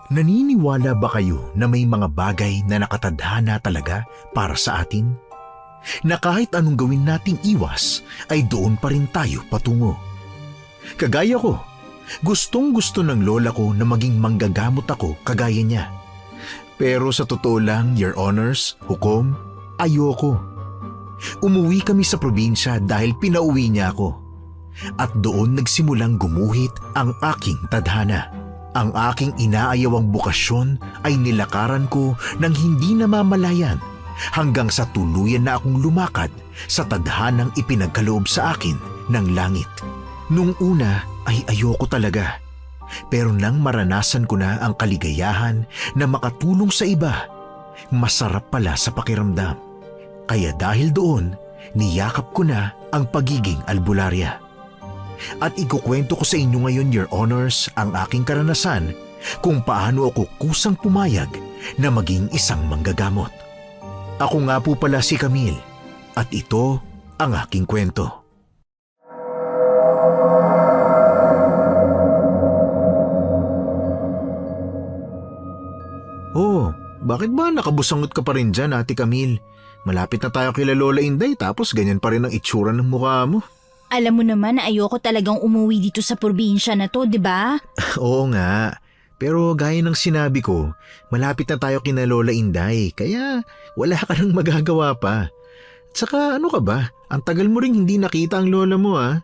Naniniwala ba kayo na may mga bagay na nakatadhana talaga para sa atin? Na kahit anong gawin nating iwas ay doon pa rin tayo patungo. Kagaya ko, gustong-gusto ng lola ko na maging manggagamot ako kagaya niya. Pero sa totoo lang, Your Honors, hukom, ayoko. Umuwi kami sa probinsya dahil pinauwi niya ako. At doon nagsimulang gumuhit ang aking tadhana. Ang aking inaayawang bukasyon ay nilakaran ko ng hindi namamalayan hanggang sa tuluyan na akong lumakad sa tadhanang ipinagkaloob sa akin ng langit. Nung una ay ayoko talaga. Pero nang maranasan ko na ang kaligayahan na makatulong sa iba, masarap pala sa pakiramdam. Kaya dahil doon, niyakap ko na ang pagiging albularya. At ikukwento ko sa inyo ngayon, Your Honors, ang aking karanasan kung paano ako kusang pumayag na maging isang manggagamot. Ako nga po pala si Camille at ito ang aking kwento. Oh, bakit ba nakabusangot ka pa rin dyan, Ate Camille? Malapit na tayo kila Lola Inday tapos ganyan pa rin ang itsura ng mukha mo. Alam mo naman na ayoko talagang umuwi dito sa probinsya na to, di ba? Oo nga, pero gaya ng sinabi ko, malapit na tayo kina Lola Inday kaya wala ka nang magagawa pa. At saka ano ka ba, ang tagal mo ring hindi nakita ang lola mo ah.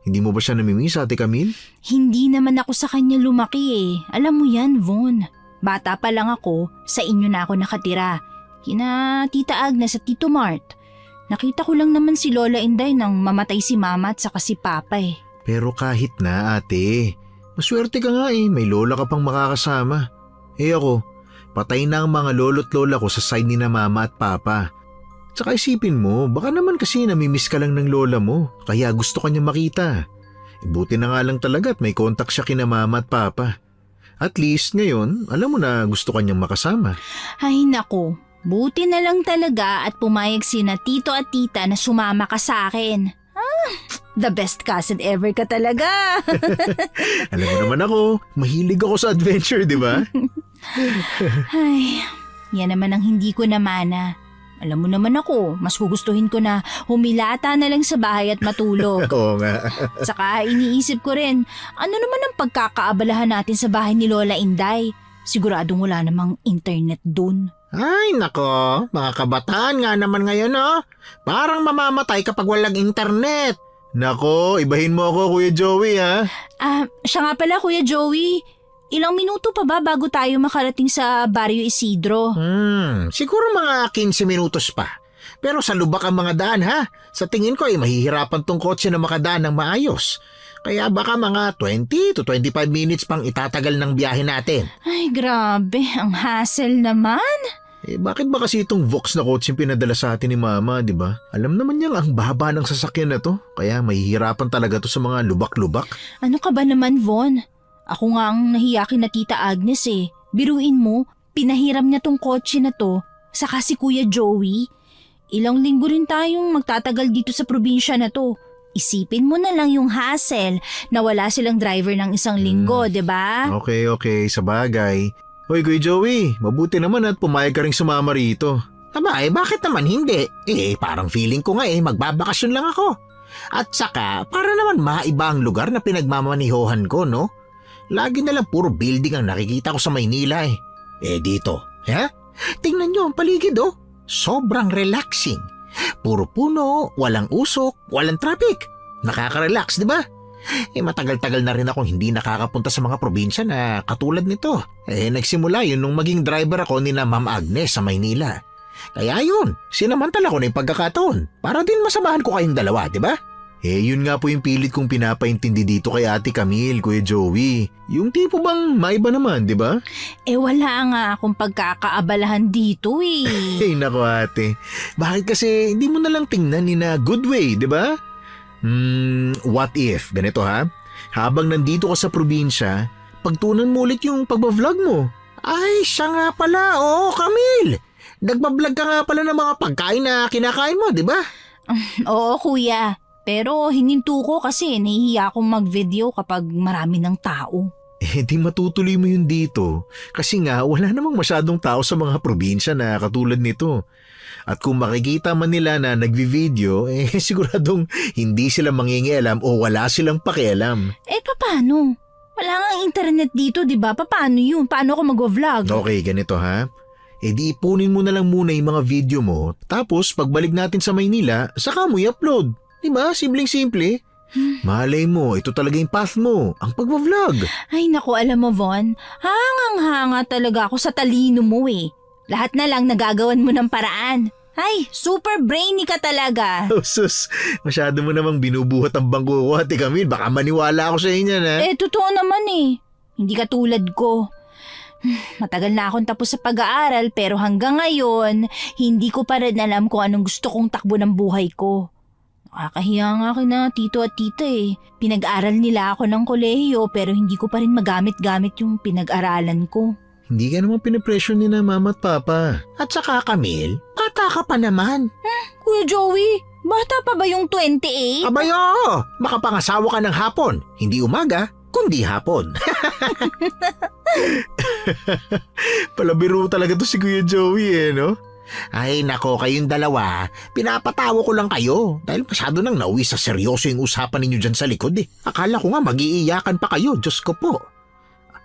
Hindi mo ba siya namimiss, Ate Camille? Hindi naman ako sa kanya lumaki eh. Alam mo yan, Von. Bata pa lang ako, sa inyo na ako nakatira. Kina Tita Agnes at Tito Mart. Nakita ko lang naman si Lola Inday nang mamatay si Mama at saka si Papa eh. Pero kahit na, ate, maswerte ka nga eh, may lola ka pang makakasama. Eh ako, patay na ang mga lolo't lola ko sa side ni na Mama at Papa. Tsaka isipin mo, baka naman kasi namimiss ka lang ng lola mo, kaya gusto ka niya makita. Buti na nga lang talaga at may contact siya kina Mama at Papa. At least ngayon, alam mo na gusto ka niyang makasama. Ay nako. Buti na lang talaga at pumayag sina tito at tita na sumama ka sa akin. The best cousin ever ka talaga. Alam mo naman ako, mahilig ako sa adventure, di ba? Ay, yan naman ang hindi ko namana. Alam mo naman ako, mas gugustuhin ko na humilata na lang sa bahay at matulog. Oo nga. Saka iniisip ko rin, ano naman ang pagkakaabalahan natin sa bahay ni Lola Inday? Siguradong wala namang internet dun. Ay nako, mga kabataan nga naman ngayon oh. Parang mamamatay kapag walang internet. Nako, ibahin mo ako, Kuya Joey ha. Siya nga pala Kuya Joey, ilang minuto pa ba bago tayo makarating sa Barrio Isidro? Siguro mga 15 minutos pa. Pero sa lubak ang mga daan ha. Sa tingin ko ay mahihirapan tong kotse na makadaan ng maayos. Kaya baka mga 20 to 25 minutes pang itatagal ng biyahe natin. Ay grabe, ang hassle naman. Bakit ba kasi itong Vox na kotse pinadala sa atin ni Mama, di ba? Alam naman niyang ang baba ng sasakyan na to, kaya mahihirapan talaga to sa mga lubak-lubak. Ano ka ba naman, Von? Ako nga ang nahiyakin na Tita Agnes eh. Biruin mo, pinahiram niya tong kotse na to, saka si Kuya Joey. Ilang linggo rin tayong magtatagal dito sa probinsya na to. Isipin mo na lang yung hassle na wala silang driver ng isang linggo, di ba? Okay, sabagay. Hoy, Kuya Joey, mabuti naman at pumayag ka rin sumama rito. Aba bakit naman hindi? Parang feeling ko nga magbabakasyon lang ako. At saka, para naman maiba ang lugar na pinagmamanihohan ko, no? Lagi na lang puro building ang nakikita ko sa Maynila eh. Dito, tingnan nyo ang paligid oh. Sobrang relaxing. Puro puno, walang usok, walang traffic. Nakaka-relax, di ba? Matagal-tagal na rin akong hindi nakakapunta sa mga probinsya na katulad nito. Nagsimula yun nung maging driver ako ni na Ma'am Agnes sa Maynila. Kaya yun, sinamantala ko na yung pagkakataon para din masamahan ko kayong dalawa, di ba? Yun nga po yung pilit kong pinapaintindi dito kay Ate Camille, Kuya Joey. Yung tipo bang maiba naman, di ba? Wala nga akong pagkakaabalahan dito eh. Nako ate, bakit kasi hindi mo na lang tingnan in a good way, di ba? What if, ganito ha? Habang nandito ka sa probinsya, pagtunan mo ulit yung pagbablog mo. Ay, siya nga pala, Camille. Nagbablog ka nga pala ng mga pagkain na kinakain mo, di ba? Oo, kuya. Pero hininto ko kasi nahihiya akong mag-video kapag marami ng tao. Di matutuloy mo yun dito. Kasi nga, wala namang masyadong tao sa mga probinsya na katulad nito. At kung makikita man nila na nagvi-video, siguradong hindi sila mangingialam o wala silang pakialam. Paano? Wala nga internet dito, di ba? Paano yun? Paano ako mag-vlog? Okay, ganito ha. Di ipunin mo na lang muna yung mga video mo, tapos pagbalik natin sa Maynila, saka mo i-upload. Di ba? Simpleng-simple. Malay mo, ito talaga yung path mo, ang pagbablog. Ay naku, alam mo Von, hangang-hanga talaga ako sa talino mo eh. Lahat na lang nagagawan mo ng paraan. Ay, super brainy ka talaga. Oh, sus, masyado mo namang binubuhat ang bangko ko, Ate Camille. Baka maniwala ako sa inyo na. Totoo naman eh. Hindi ka tulad ko. Matagal na akong tapos sa pag-aaral pero hanggang ngayon, hindi ko pa rin alam kung anong gusto kong takbo ng buhay ko. Nakakahiya nga kina tito at tita eh. Pinag-aral nila ako ng kolehiyo pero hindi ko pa rin magamit-gamit yung pinag-aralan ko. Hindi ka naman pinipresyon ni na mama at papa. At saka Camille, bata ka pa naman. Kuya Joey, bata pa ba yung 28? Abay oo, makapangasawa ka ng hapon. Hindi umaga, kundi hapon. Palabiro talaga to si Kuya Joey no? Ay nako, kayong dalawa, pinapatawa ko lang kayo dahil masyado nang nauwi sa seryoso yung usapan ninyo dyan sa likod eh. Akala ko nga mag-iiyakan pa kayo, Diyos ko po.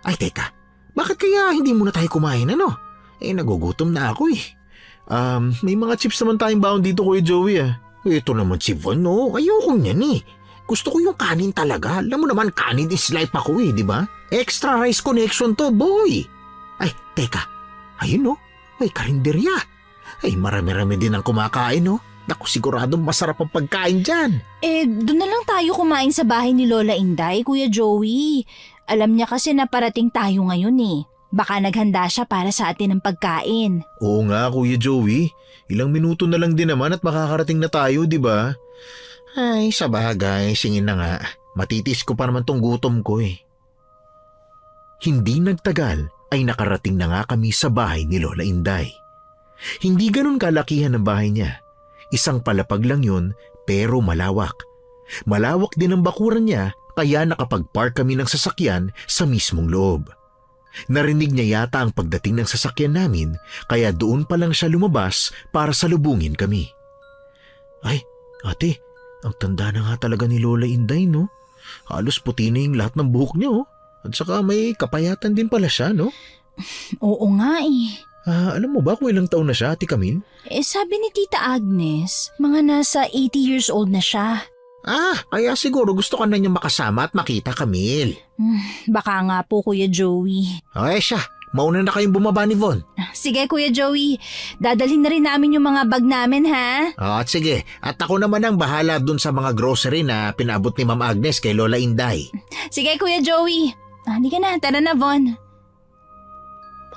Ay teka, bakit kaya hindi muna tayo kumain ano? Nagugutom na ako eh. May mga chips naman tayong baon dito Kuya Joey Ito naman si Von no, ayoko niyan eh. Gusto ko yung kanin talaga. Alam mo naman, kanin is life ako di ba? Extra rice connection to, boy. Ay, teka. Ayun no, may karinderya. Ay, marami-rami din ang kumakain no. Naku, siguradong masarap ang pagkain dyan. Doon na lang tayo kumain sa bahay ni Lola Inday, Kuya Joey. Alam niya kasi na parating tayo ngayon eh. Baka naghanda siya para sa atin ng pagkain. Oo nga Kuya Joey. Ilang minuto na lang din naman at makakarating na tayo, di ba? Ay, sa bagay, singin na nga. Matitis ko pa naman tong gutom ko eh. Hindi nagtagal ay nakarating na nga kami sa bahay ni Lola Inday. Hindi ganun kalakihan ang bahay niya. Isang palapag lang yun pero malawak. Malawak din ang bakuran niya kaya nakapag-park kami ng sasakyan sa mismong loob. Narinig niya yata ang pagdating ng sasakyan namin kaya doon pa lang siya lumabas para salubungin kami. Ay, ate, ang tanda na nga talaga ni Lola Inday no? Halos puti na yung lahat ng buhok niya At saka may kapayatan din pala siya no? Oo nga eh. Alam mo ba kung ilang taon na siya, Ate Camille? Sabi ni Tita Agnes, mga nasa 80 years old na siya. Kaya siguro gusto ka na niya makasama at makita, Camille. Baka nga po, Kuya Joey. Okay siya, mauna na kayong bumaba ni Von. Sige, Kuya Joey. Dadalhin na rin namin yung mga bag namin, ha? At sige, at ako naman ang bahala dun sa mga grocery na pinabot ni Ma'am Agnes kay Lola Inday. Sige, Kuya Joey. Hindi ka na, tara na, Von.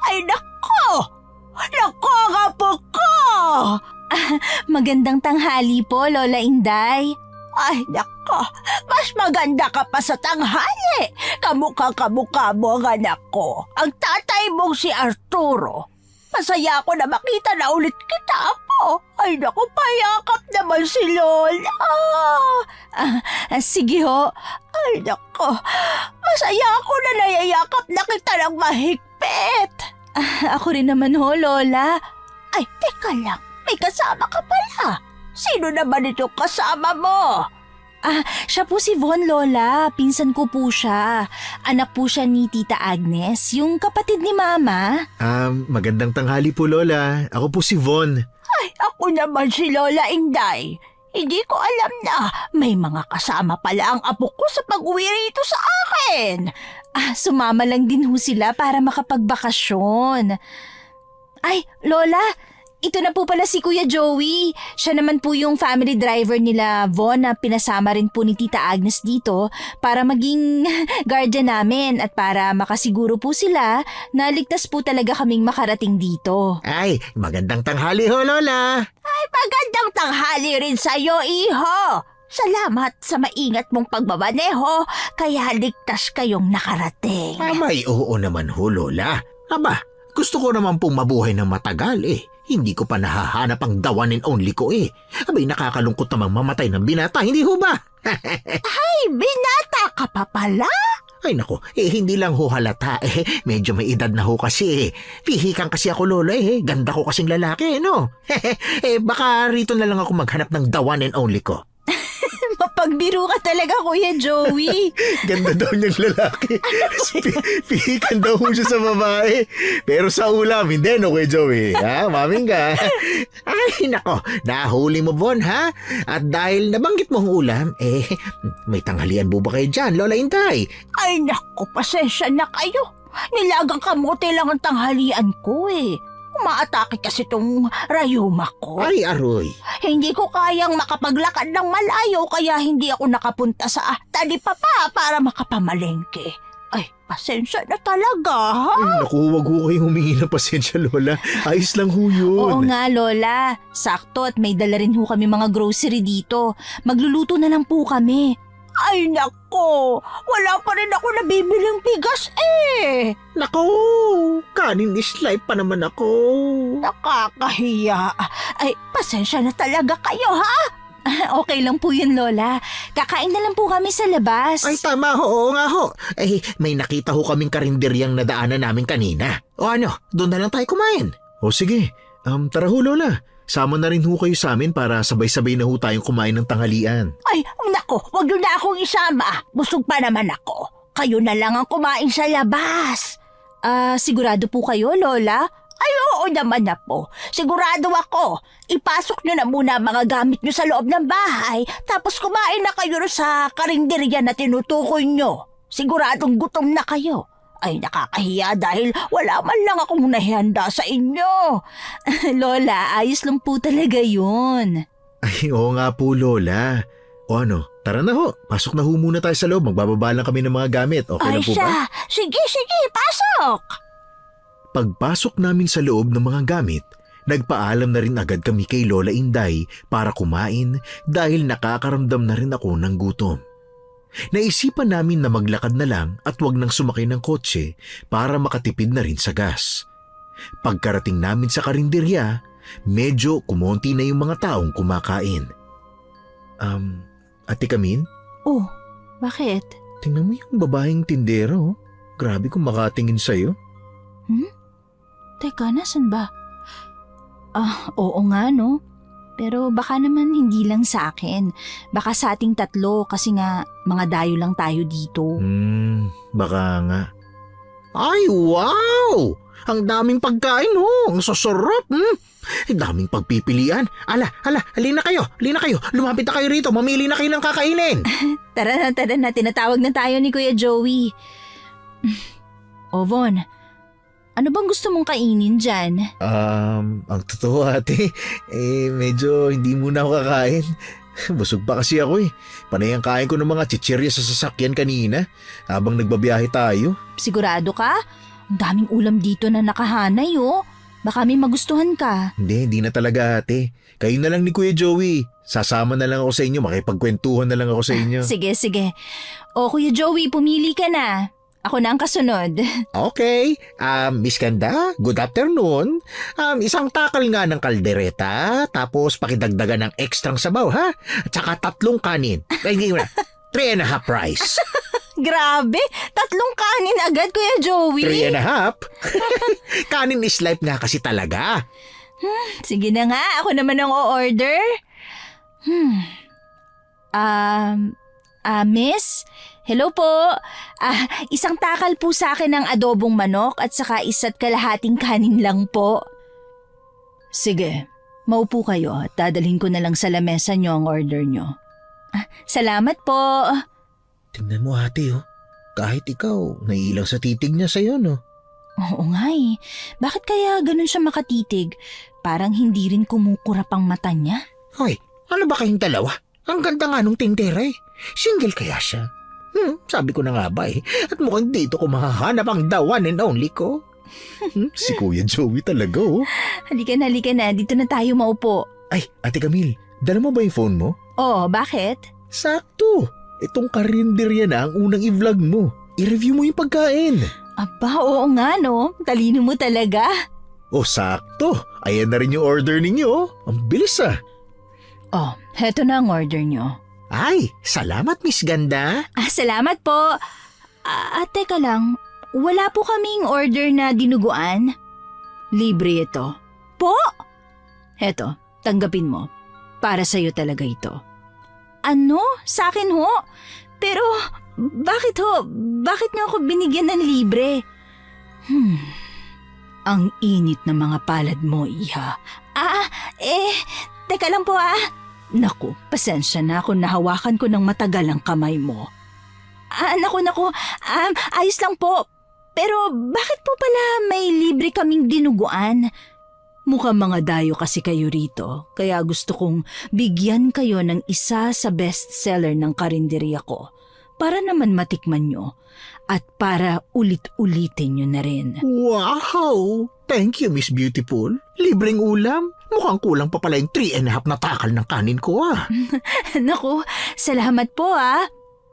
Ay, nako! Nako nga po ko! Magandang tanghali po, Lola Inday. Ay, nako! Mas maganda ka pa sa tanghali! Kamukha-kamukha mo ang anak ko. Ang tatay mong si Arturo. Masaya ako na makita na ulit kita po. Ay, nako, payakap naman si Lola. Sige ho. Ay, nako. Masaya ako na nayayakap na kita ng mahigpit. Ako rin naman ho, Lola. Ay, teka lang. May kasama ka pala. Sino naman itong kasama mo? Siya po si Von, Lola. Pinsan ko po siya. Anak po siya ni Tita Agnes, yung kapatid ni Mama. Magandang tanghali po, Lola. Ako po si Von. Ay, ako naman si Lola Inday. Hindi ko alam na may mga kasama pala ang apo ko sa pag-uwi rito sa akin. Sumama lang din ho sila para makapagbakasyon. Ay, Lola, ito na po pala si Kuya Joey. Siya naman po yung family driver nila Von na pinasama rin po ni Tita Agnes dito para maging guardian namin at para makasiguro po sila na ligtas po talaga kaming makarating dito. Ay, magandang tanghali ho, Lola. Ay, magandang tanghali rin sa'yo, iho. Salamat sa maingat mong pagbabaneho kaya ligtas kayong nakarating. May oo naman ho, Lola. Aba, gusto ko naman pong mabuhay ng matagal Hindi ko pa nahahanap ang the one and only ko Abay, nakakalungkot namang mamatay ng binata, hindi ho ba? Ay, binata ka pa pala? Ay nako, hindi lang ho halata. Medyo may edad na ho kasi. Pihikan kasi ako, Lola Ganda ko kasing lalaki, no? Baka rito na lang ako maghanap ng the one and only ko. Mapagbiro ka talaga, Kuya Joey. Ganda daw niyang lalaki. Pihikan daw ho siya sa babae. Pero sa ulam, hindi no, Kuya Joey. Ha? Maming ka. Ay nako, nahuli mo, Von, ha? At dahil nabanggit mo ang ulam, may tanghalian po ba kayo dyan, Lola Inday? Ay naku, pasensya na kayo. Nilagang kamote lang ang tanghalian ko Umaatake kasi tong rayuma ko. Ay, aroy. Hindi ko kayang makapaglakad ng malayo kaya hindi ako nakapunta sa talipapa para makapamalengke. Ay, pasensya na talaga. Ay, naku, wag ho kayong humingi ng pasensya, Lola. Ayos lang ho yun. Oo nga, Lola. Sakto at may dala rin ho kami mga grocery dito. Magluluto na lang po kami. Ay, nako. Wala pa rin ako nabibiling bigas Nako, kanin is life pa naman ako. Nakakahiya. Ay, pasensya na talaga kayo, ha? Okay lang po yun, Lola. Kakain na lang po kami sa labas. Ay, tama ho, oo nga ho. May nakita ho kaming karinderyang nadaanan namin kanina. O ano, doon na lang tayo kumain. O sige, tara ho, Lola. Sama na rin ho kayo sa amin para sabay-sabay na ho tayong kumain ng tanghalian. Ay, nako, wag nyo na akong isama. Busog pa naman ako. Kayo na lang ang kumain sa labas. Sigurado po kayo, Lola? Ay, oo naman na po. Sigurado ako. Ipasok nyo na muna ang mga gamit nyo sa loob ng bahay, tapos kumain na kayo sa karinderya na tinutukoy nyo. Siguradong gutom na kayo. Ay, nakakahiya dahil wala man lang akong nahihanda sa inyo. Lola, ayos lang po talaga yun. Ay, oo nga po, Lola. O ano, tara na ho. Pasok na ho muna tayo sa loob. Magbababa lang kami ng mga gamit. Okay Ay lang po ba? siya, sige, pasok. Pagpasok namin sa loob ng mga gamit, nagpaalam na rin agad kami kay Lola Inday para kumain dahil nakakaramdam na rin ako ng gutom. Naisipan namin na maglakad na lang at wag nang sumakay ng kotse para makatipid na rin sa gas. Pagkarating namin sa karinderya, medyo kumonti na yung mga taong kumakain. Ate Kamin? Oh, bakit? Tingnan mo yung babaeng tindero. Grabe kung makatingin sa'yo. Teka, nasan ba? Oo nga no. Pero baka naman hindi lang sa akin. Baka sa ating tatlo kasi nga mga dayo lang tayo dito. Baka nga. Ay, wow! Ang daming pagkain, Ang sasarap, Ang daming pagpipilian. Halina kayo. Lumapit na kayo rito. Mamili na kayo ng kakainin. Tara na. Tinatawag na tayo ni Kuya Joey. Von, ano bang gusto mong kainin dyan? Ang totoo ate, medyo hindi muna ako kakain. Busog pa kasi ako Panay ang kain ko ng mga chichirya sa sasakyan kanina habang nagbabiyahe tayo. Sigurado ka? Ang daming ulam dito na nakahanay Baka may magustuhan ka. Hindi na talaga ate. Kayo na lang ni Kuya Joey. Sasama na lang ako sa inyo, makipagkwentuhan na lang ako sa inyo. Sige. O Kuya Joey, pumili ka na. Ako na ang kasunod. Okay, Miss Ganda, good afternoon. Isang takal nga ng kaldereta, tapos pakidagdagan ng ekstrang sabaw, ha? At saka 3 kanin. Ay, hindi na. 3 and a half rice. Grabe, 3 kanin agad, Kuya Joey. 3 and a half? Kanin is life nga kasi talaga. Sige na nga, ako naman ang o-order. Miss? Hello po. Isang takal po sa akin ng adobong manok at saka 1.5 kanin lang po. Sige, maupo kayo at dadalhin ko na lang sa lamesa nyo ang order nyo. Salamat po. Tingnan mo ate, Kahit ikaw, naiilang sa titig niya sa'yo, no? Oo nga Bakit kaya ganun siya makatitig? Parang hindi rin kumukurap ang mata niya. Hoy, ano ba kayong dalawa? Ang ganda nga nung tindera Single kaya siya? Sabi ko na nga ba At mukhang dito ko mahahanap ang the one and only ko. Si Kuya Joey talaga Halika na. Dito na tayo maupo. Ay, Ate Camille, dala mo ba yung phone mo? Oo, bakit? Sakto. Itong karinderya na ang unang i-vlog mo. I-review mo yung pagkain. Aba, oo nga no. Talino mo talaga. Sakto. Ayan na rin yung order ninyo. Ang bilis Heto na ang order nyo. Ay, salamat Miss Ganda. Salamat po. Teka lang, wala po kaming order na dinuguan. Libre ito. Po? Heto, tanggapin mo. Para sa'yo talaga ito. Ano? Sa akin ho? Pero, bakit ho? Bakit niyo ako binigyan ng libre? Ang init ng mga palad mo, Iha. Teka lang po Naku, pasensya na kung nahawakan ko ng matagal ang kamay mo. Naku, ayos lang po. Pero bakit po pala may libre kaming dinuguan? Mukhang mga dayo kasi kayo rito, kaya gusto kong bigyan kayo ng isa sa bestseller ng karinderya ko para naman matikman nyo at para ulit-ulitin nyo na rin. Wow! Thank you, Miss Beautiful. Libreng ulam. Mukhang kulang pa pala yung 3.5 na takal ng kanin ko Naku, salamat po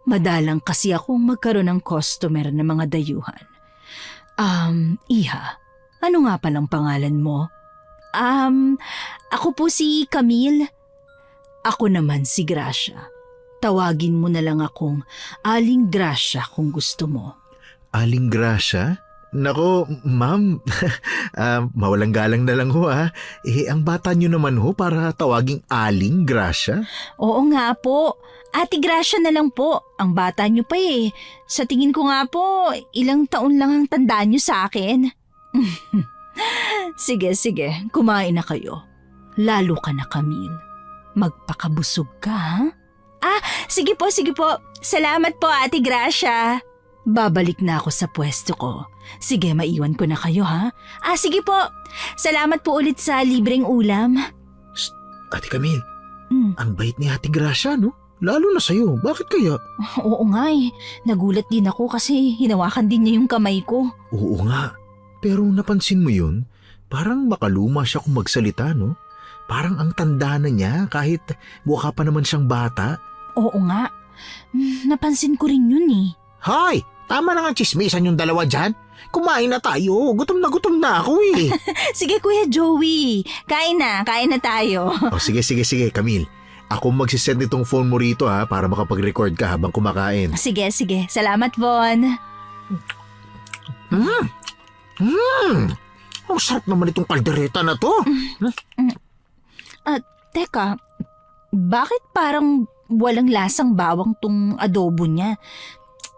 Madalang kasi akong magkaroon ng customer ng mga dayuhan. Iha, ano nga palang pangalan mo? Ako po si Camille. Ako naman si Gracia. Tawagin mo na lang akong Aling Gracia kung gusto mo. Aling Gracia? Nako, ma'am, mawalang galang na lang ho ang bata nyo naman ho para tawaging Aling Gracia? Oo nga po. Ate Gracia na lang po. Ang bata nyo pa Sa tingin ko nga po, ilang taon lang ang tandaan nyo sa akin. Sige, kumain na kayo. Lalo ka na, Camille. Magpakabusog ka, ha? Sige po. Salamat po, Ate Gracia. Babalik na ako sa pwesto ko. Sige, maiwan ko na kayo, ha? Sige po. Salamat po ulit sa libreng ulam. Ate Camille, ang bait ni Ate Gracia, no? Lalo na sa'yo. Bakit kaya? Oo nga Nagulat din ako kasi hinawakan din niya yung kamay ko. Oo nga. Pero napansin mo yun? Parang makaluma siya kung magsalita, no? Parang ang tanda na niya kahit mukha pa naman siyang bata. Oo nga. Napansin ko rin yun Hoy! Tama na nga chismisan yung dalawa dyan. Kumain na tayo. Gutom na ako Sige, Kuya Joey. Kain na tayo. Sige, Camille. Ako magsisend nitong phone mo rito para makapag-record ka habang kumakain. Sige. Salamat, Von. Ang sarap naman itong kaldereta na to. Teka, bakit parang walang lasang bawang tong adobo niya?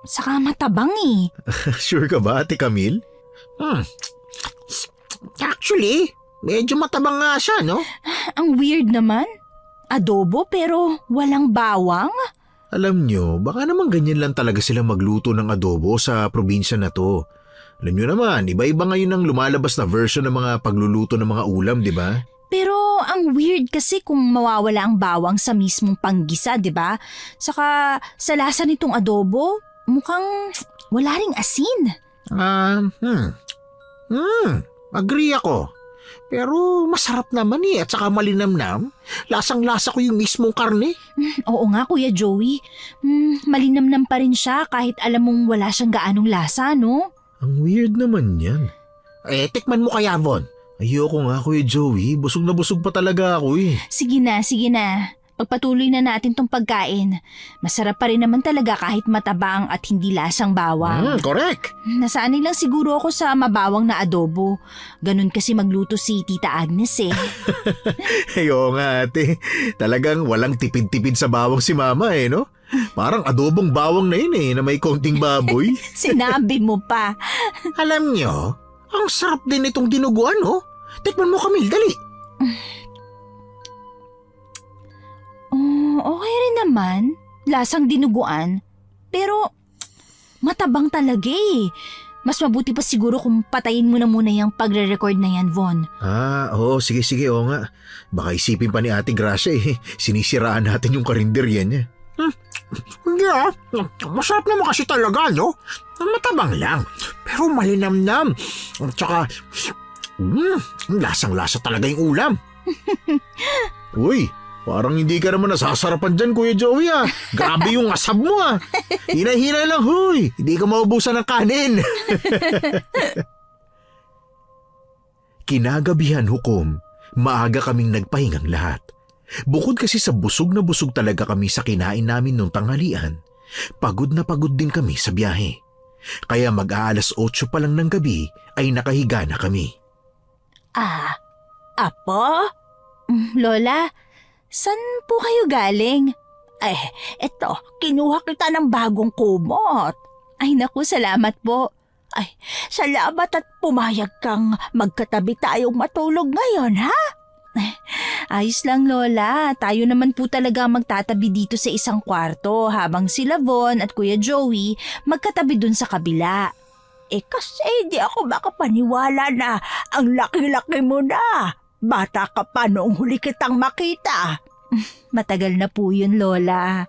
Saka matabang Sure ka ba, Ate Camille? Actually, medyo matabang nga siya, no? Ang weird naman. Adobo pero walang bawang? Alam nyo, baka naman ganyan lang talaga sila magluto ng adobo sa probinsya na to. Alam nyo naman, iba-iba ngayon ang lumalabas na version ng mga pagluluto ng mga ulam, di ba? Pero ang weird kasi kung mawawala ang bawang sa mismong panggisa, di ba? Saka sa lasa nitong adobo, mukhang wala ring asin. Agree ako. Pero masarap naman at saka malinamnam. Lasang-lasa ko yung mismong karne. Oo nga, Kuya Joey. Malinamnam pa rin siya kahit alam mong wala siyang gaanong lasa, no? Ang weird naman yan. Tikman mo kaya, Von. Ayoko nga, Kuya Joey. Busog na busog pa talaga ako Sige na. Pagpatuloy na natin tong pagkain. Masarap pa rin naman talaga kahit matabang at hindi lasang bawang. Correct. Nasanay lang siguro ako sa mabawang na adobo. Ganun kasi magluto si Tita Agnes Oo nga, ate. Talagang walang tipid-tipid sa bawang si Mama no? Parang adobong bawang na yun na may konting baboy. Sinabi mo pa. Alam nyo, ang sarap din itong dinuguan, Tikman mo, Camille, dali. Okay rin naman. Lasang dinuguan. Pero matabang talaga Mas mabuti pa siguro kung patayin mo na muna yung pagre-record na yan, Von. Oo, sige, oo nga. Baka isipin pa ni Ate Gracia sinisiraan natin yung karinderya niya. Hindi masarap naman kasi talaga, no? Matabang lang, pero malinamnam. At saka, lasang-lasa talaga yung ulam. Uy, parang hindi ka naman nasasarapan dyan, Kuya Joey Grabe yung asab mo Hinay-hinay lang, huy. Hindi ka maubusan ng kanin. Kinagabihan hukom, maaga kaming nagpahingang lahat. Bukod kasi sa busog na busog talaga kami sa kinain namin nung tanghalian, pagod na pagod din kami sa biyahe. Kaya mag-aalas 8 pa lang ng gabi ay nakahiga na kami. Apo? Lola, saan po kayo galing? Eto, kinuha kita ng bagong kumot. Ay naku, salamat po. Salamat at pumayag kang magkatabi tayong matulog ngayon, ha? Ayos lang Lola, tayo naman po talaga magtatabi dito sa isang kwarto habang sila Von at Kuya Joey magkatabi dun sa kabila. Kasi di ako makapaniwala na ang laki-laki mo na. Bata ka pa noong huli kitang makita. Matagal na po yun Lola.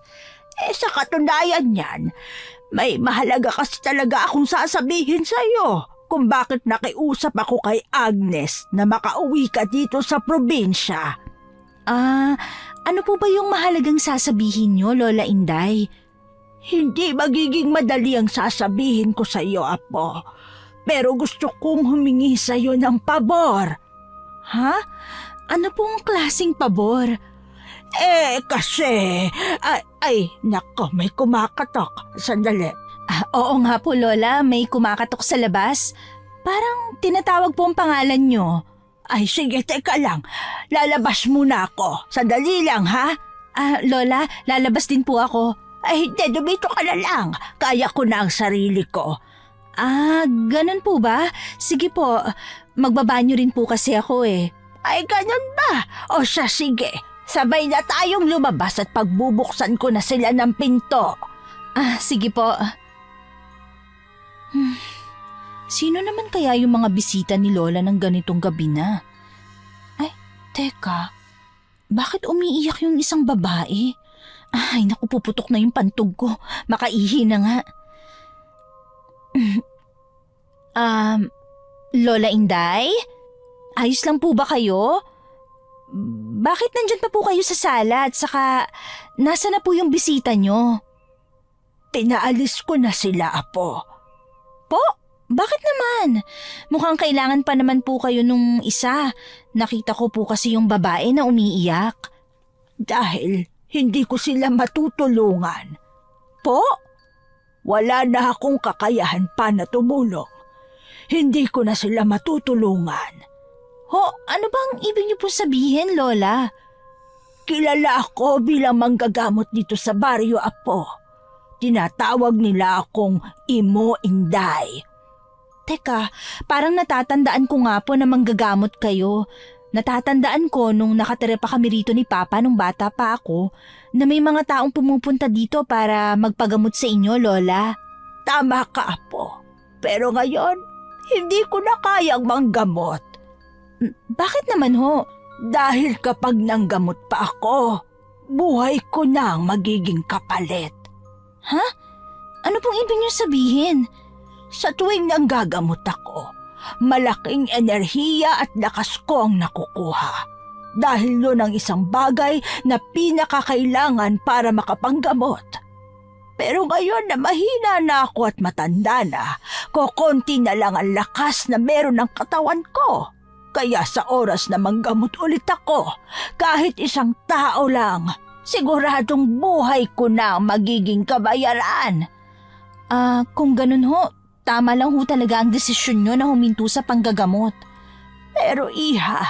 Sa katunayan niyan, may mahalaga kasi talaga akong sasabihin sa'yo kung bakit nakiusap ako kay Agnes na makauwi ka dito sa probinsya. Ano po ba yung mahalagang sasabihin nyo Lola Inday? Hindi magiging madali ang sasabihin ko sa iyo, Apo. Pero gusto kong humingi sa iyo ng pabor. Ha? Ano pong klaseng pabor? Kasi... Nako, may kumakatok. Sandali. Oo nga po Lola, may kumakatok sa labas. Parang tinatawag po ang pangalan nyo. Sige, teka lang. Lalabas muna ako. Sandali lang, ha? Lola, lalabas din po ako. Hindi, dumito ka na lang. Kaya ko na ang sarili ko. Ganun po ba? Sige po, magbabanyo rin po kasi ako eh. Ganun ba? O siya, sige. Sabay na tayong lumabas at pagbubuksan ko na sila ng pinto. Sige po. Sino naman kaya yung mga bisita ni Lola ng ganitong gabi na? Teka. Bakit umiiyak yung isang babae? Ay, naku, puputok na yung pantog ko. Makaihi na nga. Lola Inday? Ayos lang po ba kayo? Bakit nandyan pa po kayo sa sala at saka nasa na po yung bisita nyo? Pinaalis ko na sila, Apo. Po? Bakit naman? Mukhang kailangan pa naman po kayo nung isa. Nakita ko po kasi yung babae na umiiyak. Dahil hindi ko sila matutulungan. Po? Wala na akong kakayahan pa na tumulong. Hindi ko na sila matutulungan. Ano bang ibig niyo po sabihin, Lola? Kilala ako bilang manggagamot dito sa baryo, Apo. Tinatawag nila akong Imo Inday. Teka, parang natatandaan ko nga po na manggagamot kayo. Natatandaan ko nung nakatira pa kami rito ni Papa nung bata pa ako na may mga taong pumupunta dito para magpagamot sa inyo, Lola. Tama ka, Apo. Pero ngayon, hindi ko na kayang manggamot. Bakit naman ho? Dahil kapag nanggamot pa ako, buhay ko na ang magiging kapalit. Ha? Ano pong ibig niyo sabihin? Sa tuwing nanggagamot ako, malaking enerhiya at lakas ko ang nakukuha. Dahil yun ang isang bagay na pinakakailangan para makapanggamot. Pero ngayon na mahina na ako at matanda na, kokonti na lang ang lakas na meron ng katawan ko. Kaya sa oras na manggamot ulit ako, kahit isang tao lang, siguradong buhay ko na ang magiging kabayaran. Kung ganun ho, tama lang ho talaga ang desisyon nyo na huminto sa panggagamot. Pero iha,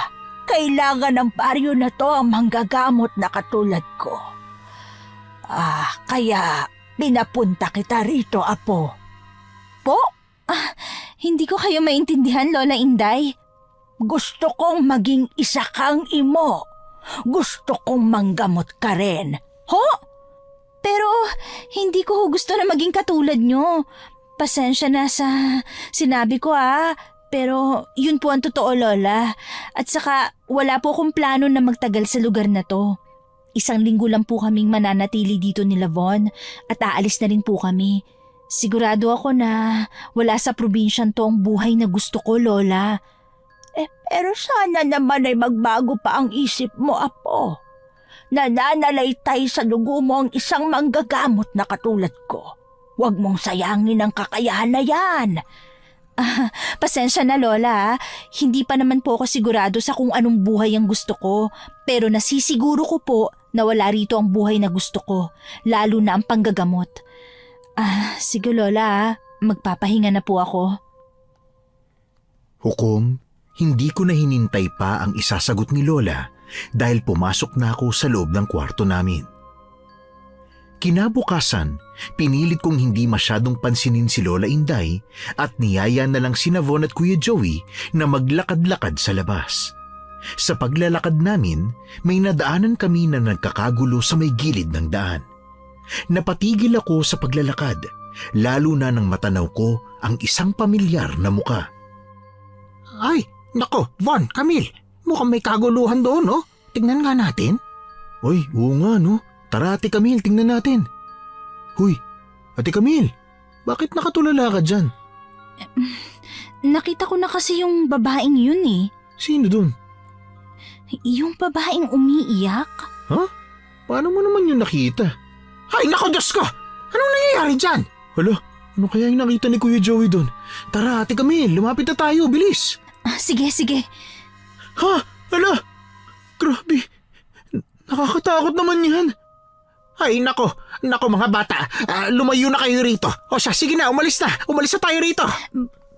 kailangan ng baryo na to ang manggagamot na katulad ko. Kaya pinapunta kita rito, Apo. Po? Hindi ko kayo maintindihan, Lola Inday. Gusto kong maging isa kang imo. Gusto kong manggamot ka rin. Pero hindi ko ho gusto na maging katulad nyo. Pasensya na sa sinabi ko pero yun po ang totoo, Lola. At saka wala po akong plano na magtagal sa lugar na to. 1 linggo lang po kaming mananatili dito ni Von at aalis na rin po kami. Sigurado ako na wala sa probinsyang to ang buhay na gusto ko, Lola. Pero sana naman ay magbago pa ang isip mo, Apo. Nananalaytay sa dugo mo ang isang manggagamot na katulad ko. Huwag mong sayangin ang kakayahan na yan. Pasensya na, Lola. Hindi pa naman po ako sigurado sa kung anong buhay ang gusto ko. Pero nasisiguro ko po na wala rito ang buhay na gusto ko. Lalo na ang panggagamot. Sige, Lola. magpapahinga na po ako. Hukom, hindi ko na hinintay pa ang isasagot ni Lola dahil pumasok na ako sa loob ng kwarto namin. Kinabukasan, pinilit kong hindi masyadong pansinin si Lola Inday at niyaya na lang sina Von at Kuya Joey na maglakad-lakad sa labas. Sa paglalakad namin, may nadaanan kami na nagkakagulo sa may gilid ng daan. Napatigil ako sa paglalakad, lalo na nang matanaw ko ang isang pamilyar na muka. Ay, nako, Von, Camille, mukhang may kaguluhan doon, no? Tingnan nga natin. Oy, oo nga no. Tara Ate Camille, tingnan natin. Huy, Ate Camille, bakit nakatulala ka dyan? Nakita ko na kasi yung babaeng yun eh. Sino dun? Yung babaeng umiiyak. Ha? Paano mo naman yun nakita? Ay, nako, Diyos ko! Anong nangyayari dyan? Hala, ano kaya yung nakita ni Kuya Joey dun? Tara Ate Camille, lumapit na tayo, bilis! Sige, sige. Ha? Hala! Grabe! Nakakatakot naman yan! Ay, nako mga bata, lumayo na kayo rito. O siya, sige na, umalis na tayo rito.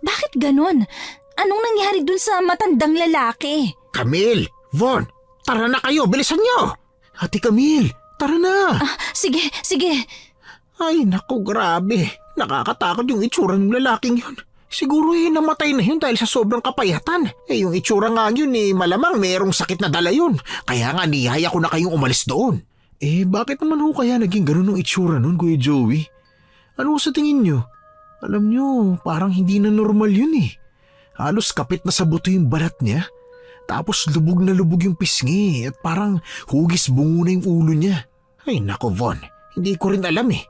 Bakit ganun? Anong nangyari dun sa matandang lalaki? Camille, Von, tara na kayo, bilisan nyo. Ate Camille, tara na! Sige, sige. Ay, nako, grabe. Nakakatakot yung itsura ng lalaking yun. Siguro namatay na yun dahil sa sobrang kapayatan. Yung itsura nga yun malamang mayroong sakit na dala yun. Kaya nga niyaya ko na kayong umalis doon. Bakit naman ho kaya naging ganun ang itsura nun, Kuya Joey? Ano sa tingin nyo? Alam nyo, parang hindi na normal yun eh. Halos kapit na sa buto yung balat niya. Tapos lubog na lubog yung pisngi at parang hugis bungo na yung ulo niya. Ay, nako, Von. Hindi ko rin alam eh.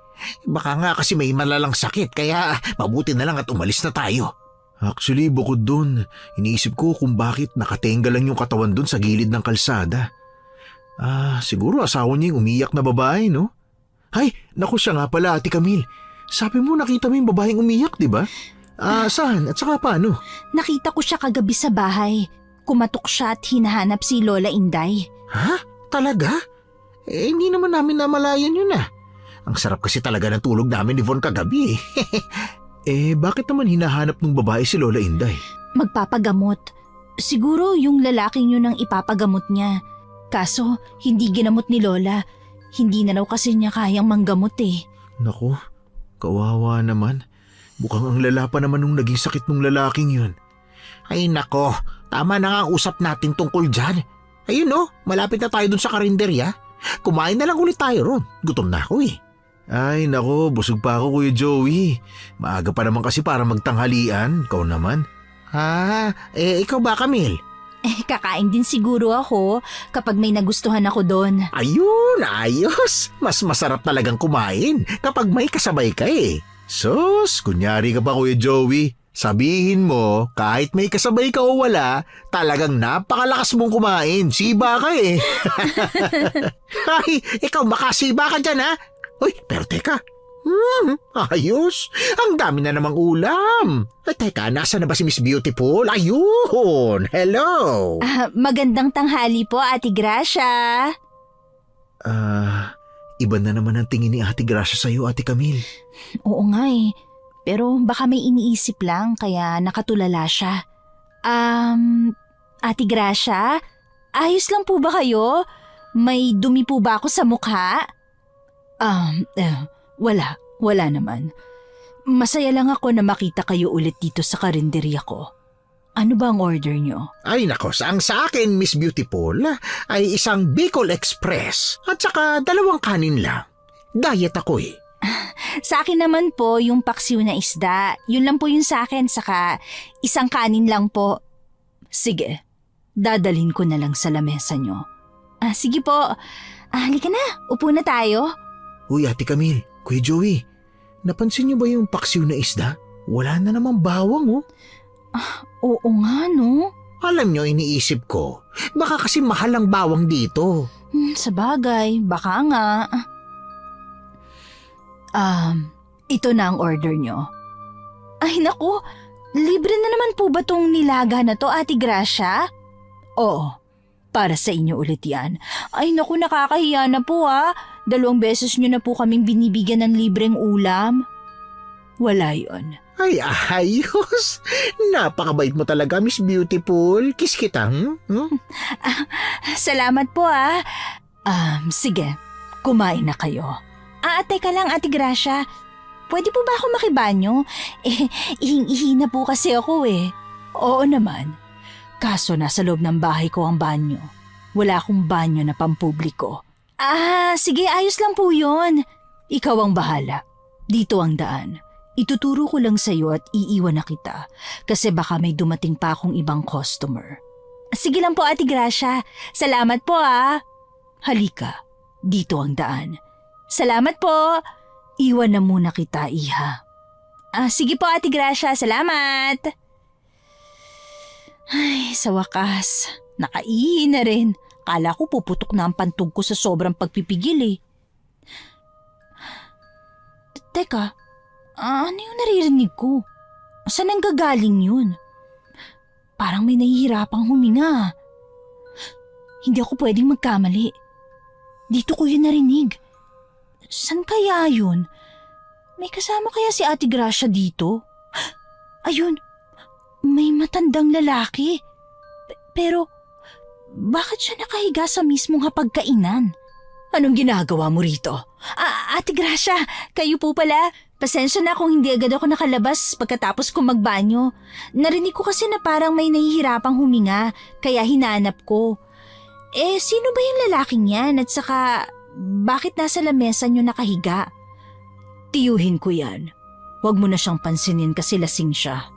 Baka nga kasi may malalang sakit kaya mabuti na lang at umalis na tayo. Actually, bukod dun, iniisip ko kung bakit nakatenga lang yung katawan dun sa gilid ng kalsada. Siguro asawa niya yung umiyak na babae, no? Ay, naku siya nga pala, Ate Camille. Sabi mo nakita mo yung babaeng umiyak, di ba? Saan? At saka paano? Nakita ko siya kagabi sa bahay. Kumatok siya at hinahanap si Lola Inday. Ha? Talaga? Hindi naman namin namalayan yun ah. Ang sarap kasi talaga ng tulog namin ni Von kagabi Bakit naman hinahanap ng babae si Lola Inday? Magpapagamot. Siguro yung lalaking yun ang ipapagamot niya. Kaso, hindi ginamot ni Lola. Hindi na raw kasi niya kayang manggamot eh. Naku, kawawa naman. Mukhang ang lala pa naman nung naging sakit ng lalaking yun. Ay nako, tama na nga ang usap natin tungkol dyan. Ayun malapit na tayo dun sa karinderya. Kumain na lang ulit tayo ron. Gutom na ako eh. Ay nako, busog pa ako Kuya Joey. Maaga pa naman kasi para magtanghalian. Ikaw naman. Ikaw ba, Camille? Kakain din siguro ako kapag may nagustuhan ako doon. Ayun, ayos. Mas masarap talagang kumain kapag may kasabay ka eh. Sus, kunyari ka pa Kuya Joey. Sabihin mo, kahit may kasabay ka o wala, talagang napakalakas mong kumain. Siba ka eh. Ay, ikaw makasiba ka dyan ha. Uy, pero teka. Ayos. Ang dami na namang ulam. Ay, teka, nasa na ba si Miss Beautiful? Ayun. Hello. Magandang tanghali po, Ate Gracia. Iba na naman ang tingin ni Ate Gracia sa'yo, Ate Camille. Oo nga eh. Pero baka may iniisip lang kaya nakatulala siya. Ate Gracia, ayos lang po ba kayo? May dumi po ba ako sa mukha? Wala naman. Masaya lang ako na makita kayo ulit dito sa karinderya ko. Ano ba ang order nyo? Ay nako, ang sa akin, Miss Beautiful, ay isang Bicol Express at saka 2 kanin lang. Diet ako eh. Sa akin naman po yung paksiw na isda. Yun lang po yung sa akin, saka 1 kanin lang po. Sige, dadalhin ko na lang sa lamesa nyo. Sige po. Halika na, upo na tayo. Uy, Ate Camille, Kuya Joey, napansin niyo ba yung paksiw na isda? Wala na namang bawang oh. Oo nga no. Alam nyo, iniisip ko, baka kasi mahal ang bawang dito. Sa bagay, baka nga. Ito na ang order nyo. Ay naku, libre na naman po ba tong nilaga na to, Ate Gracia? Oo, para sa inyo ulit yan. Ay naku, nakakahiya na po 2 beses nyo na po kaming binibigyan ng libreng ulam. Wala yon. Ay, ayos. Napakabait mo talaga, Miss Beautiful. Kiss kita, Salamat po ah. Sige, kumain na kayo. Teka lang Ate Gracia. Pwede po ba ako makibanyo? Ihing-ihi na po kasi ako eh. Oo naman. Kaso nasa loob ng bahay ko ang banyo. Wala akong banyo na pampubliko. Sige, ayos lang po yun. Ikaw ang bahala. Dito ang daan. Ituturo ko lang sa'yo at iiwan na kita kasi baka may dumating pa akong ibang customer. Sige lang po Ate Gracia. Salamat po ah. Halika, dito ang daan. Salamat po. Iwan na muna kita, Iha. Sige po Ate Gracia, salamat. Ay, sa wakas, nakaihi na rin. Kala ko puputok na ang pantog ko sa sobrang pagpipigil eh. Teka, ano yung naririnig ko? Saan ang gagaling yun? Parang may nahihirapang huminga. Hindi ako pwedeng magkamali. Dito ko yun narinig. San kaya yun? May kasama kaya si Ate Gracia dito? Ayun, may matandang lalaki. Pero, bakit siya nakahiga sa mismong hapagkainan? Anong ginagawa mo rito? Ate Gracia, kayo po pala. Pasensya na kung hindi agad ako nakalabas pagkatapos ko magbanyo. Narinig ko kasi na parang may nahihirapang huminga, kaya hinanap ko. Sino ba yung lalaking yan at saka bakit nasa lamesa niyo nakahiga? Tiyuhin ko yan. Huwag mo na siyang pansinin kasi lasing siya.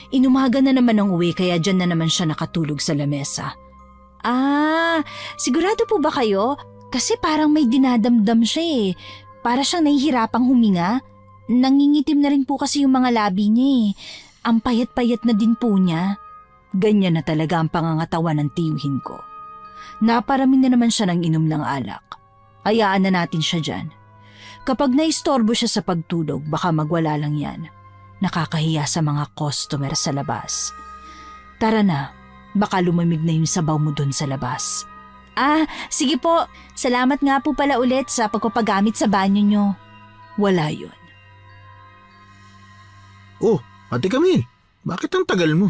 Inumaga na naman ang uwi kaya dyan na naman siya nakatulog sa lamesa. Sigurado po ba kayo? Kasi parang may dinadamdam siya eh. Para siyang nahihirapang huminga. Nangingitim na rin po kasi yung mga labi niya eh. Ang payat-payat na din po niya. Ganyan na talaga ang pangangatawan ng tiyuhin ko. Naparami na naman siya ng inom ng alak. Hayaan na natin siya dyan. Kapag naistorbo siya sa pagtulog, baka magwala lang yan. Nakakahiya sa mga customer sa labas. Tara na, baka lumamig na yung sabaw mo dun sa labas. Sige po. Salamat nga po pala ulit sa pagpapagamit sa banyo nyo. Wala yun. Oh, Ate Camille, bakit ang tagal mo?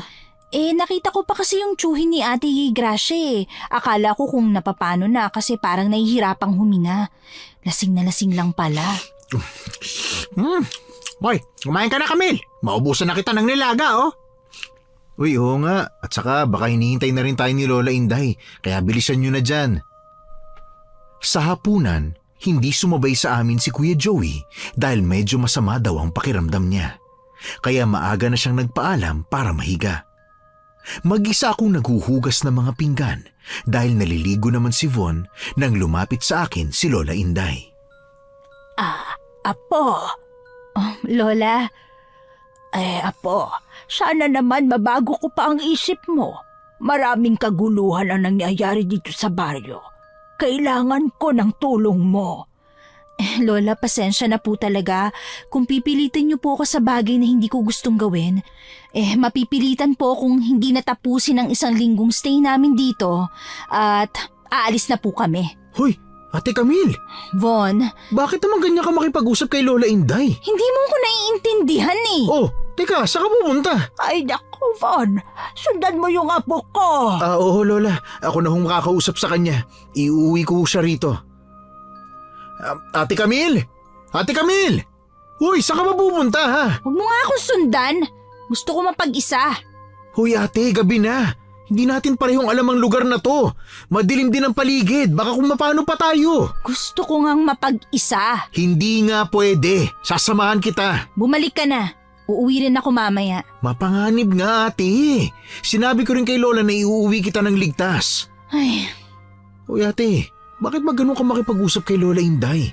Nakita ko pa kasi yung tsuhin ni Ate Gracia eh. Akala ko kung napapano na kasi parang nahihirapang huminga. Lasing na lasing lang pala. Hoy, kumain ka na Camille. Maubusan na kita ng nilaga Uy, oo nga. At saka baka hinihintay na rin tayo ni Lola Inday, kaya bilisan nyo na dyan. Sa hapunan, hindi sumabay sa amin si Kuya Joey dahil medyo masama daw ang pakiramdam niya. Kaya maaga na siyang nagpaalam para mahiga. Mag-isa akong naghuhugas ng mga pinggan dahil naliligo naman si Von nang lumapit sa akin si Lola Inday. Apo. Lola. Apo, sana naman mabago ko pa ang isip mo. Maraming kaguluhan ang nangyayari dito sa baryo. Kailangan ko ng tulong mo. Lola, pasensya na po talaga. Kung pipilitin niyo po ako sa bagay na hindi ko gustong gawin, mapipilitan po kung hindi natapusin ang 1 linggong stay namin dito at aalis na po kami. Hoy, Ate Camille! Von, Bakit naman ganyan ka makipag-usap kay Lola Inday? hindi mo ko naiintindihan eh. Oh, teka, saan ka pupunta? Ay naku, Von. Sundan mo yung apo ko. Oo Lola, ako na hong makakausap sa kanya. Iuwi ko siya rito. Ate Camille! Ate Camille! Uy, saan ka ba pupunta ha? Huwag mo nga akong sundan. Gusto ko mapag-isa. Hoy ate, gabi na. Hindi natin parehong alam ang lugar na to. Madilim din ang paligid, baka kung mapano pa tayo. Gusto ko ngang mapag-isa. Hindi nga pwede, sasamahan kita. Bumalik ka na. Uuwi rin ako mamaya. Mapanganib nga ate. Sinabi ko rin kay Lola na iuuwi kita ng ligtas. Ay, Hoy ate, bakit ba ganun ka makipag-usap kay Lola Inday?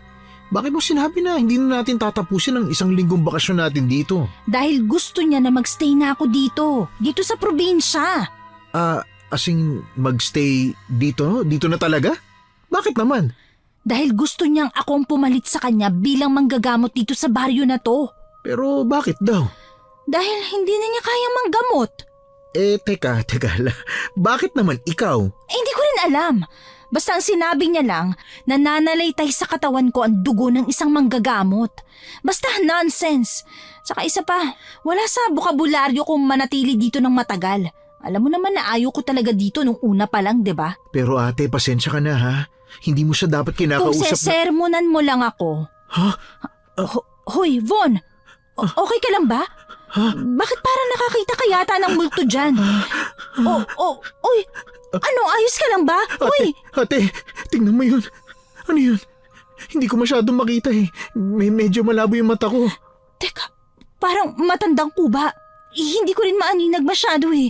Bakit mo sinabi na hindi na natin tatapusin ang 1 linggong bakasyon natin dito? dahil gusto niya na magstay na ako dito. Dito sa probinsya. Asing magstay dito? Dito na talaga? Bakit naman? Dahil gusto niyang akong pumalit sa kanya bilang manggagamot dito sa baryo na to. Pero bakit daw? Dahil hindi na niya kaya manggamot. Teka. Bakit naman ikaw? Hindi ko rin alam. Basta ang sinabi niya lang, nananalaytay sa katawan ko ang dugo ng isang manggagamot. Basta nonsense. Saka isa pa, wala sa bukabularyo kung manatili dito ng matagal. Alam mo naman na ayaw ko talaga dito nung una pa lang, 'di ba? Pero ate, pasensya ka na ha. Hindi mo siya dapat Kung kinakausap sesermonan mo lang ako. Ha? Hoy, Von! Okay ka lang ba? Bakit parang nakakita ka yata ng multo dyan? Oy! Ano, ayos ka lang ba? Uy! Ate, tingnan mo yun. Ano yun? Hindi ko masyadong makita eh. Medyo malabo yung mata ko. Teka, parang matandang kuba. Hindi ko rin maaninag masyado eh.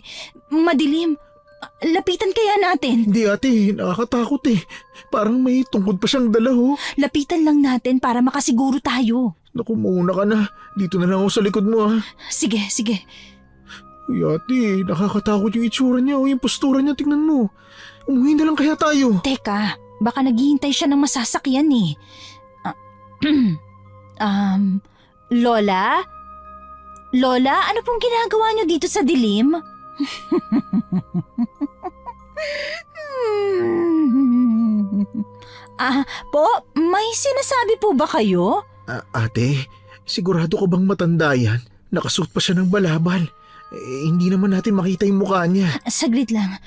Madilim. Lapitan kaya natin. Hindi ate, nakakatakot eh. Parang may tungkod pa siyang dala ho. Lapitan lang natin para makasiguro tayo. Naku, mauna ka na. Dito na lang ako sa likod mo ha. Sige. Uy ate, nakakatakot yung itsura niya o yung postura niya, tingnan mo. Umuwi na lang kaya tayo. Teka, baka naghihintay siya ng masasakyan eh. Lola? Lola, ano pong ginagawa niyo dito sa dilim? Po, may sinasabi po ba kayo? Ate, sigurado ka bang matanda yan? Nakasuot pa siya ng balabal. Hindi naman natin makita yung mukha niya. Saglit lang.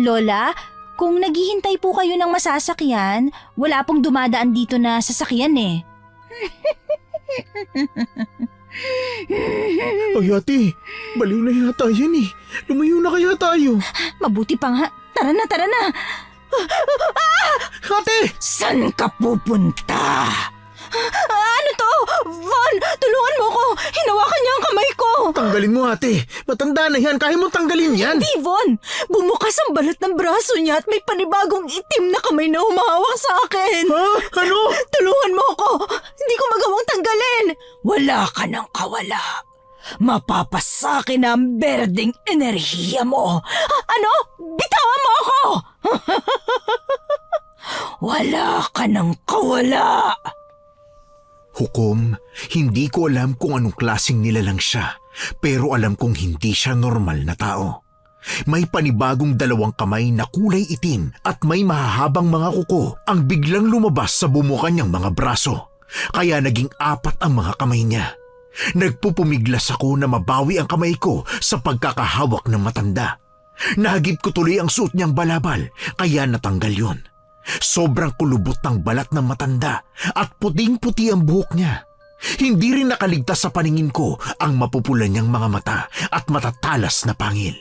Lola, kung naghihintay po kayo ng masasakyan, wala pong dumadaan dito na sasakyan eh. Ay ate, baliw na yata yan eh. Lumayo na kaya tayo. Mabuti pa nga. Tara na. Ate! Saan ka pupunta? Ano to? Von, tulungan mo ko. Hinawakan niya ang kamay ko. Tanggalin mo ate. Matanda na yan. Kaya mo tanggalin yan. Hindi, Von. Bumukas ang balat ng braso niya at may panibagong itim na kamay na humahawak sa akin. Ha? Ano? Tulungan mo ako. Hindi ko magawang tanggalin. Wala ka ng kawala. Mapapasakin ang berdeng enerhiya mo. Ano? Bitawan mo ako! Wala ka ng kawala. Hukom, hindi ko alam kung anong klaseng nilalang siya, pero alam kong hindi siya normal na tao. May panibagong 2 kamay na kulay itim at may mahahabang mga kuko ang biglang lumabas sa bumukan niyang mga braso. Kaya naging 4 ang mga kamay niya. Nagpupumiglas ako na mabawi ang kamay ko sa pagkakahawak ng matanda. Nahagip ko tuloy ang suot niyang balabal, kaya natanggal yon. Sobrang kulubot ng balat ng matanda at puting-puti ang buhok niya. Hindi rin nakaligtas sa paningin ko ang mapupula niyang mga mata at matatalas na pangil.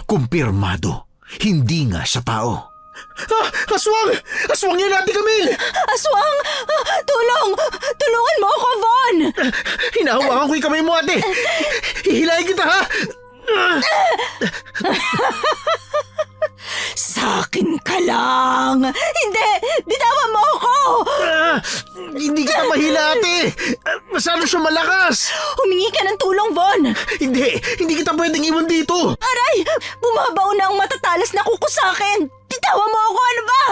Kumpirmado, hindi nga siya tao. Aswang! Aswang yan, Ate Camille! Aswang! Tulong! Tulungan mo ako, Von! Hinahawakan ko yung kamay mo, ate! Hihilahin kita, ha? Sa akin ka lang! Hindi! Bitawan mo ako! Hindi kita mahila, ate! Masyado siya malakas! Humingi ka ng tulong, Von! Hindi kita pwedeng iwan dito! Aray! Bumabaw na ang matatalas na kuko sa akin! Bitawan mo ako, ano ba?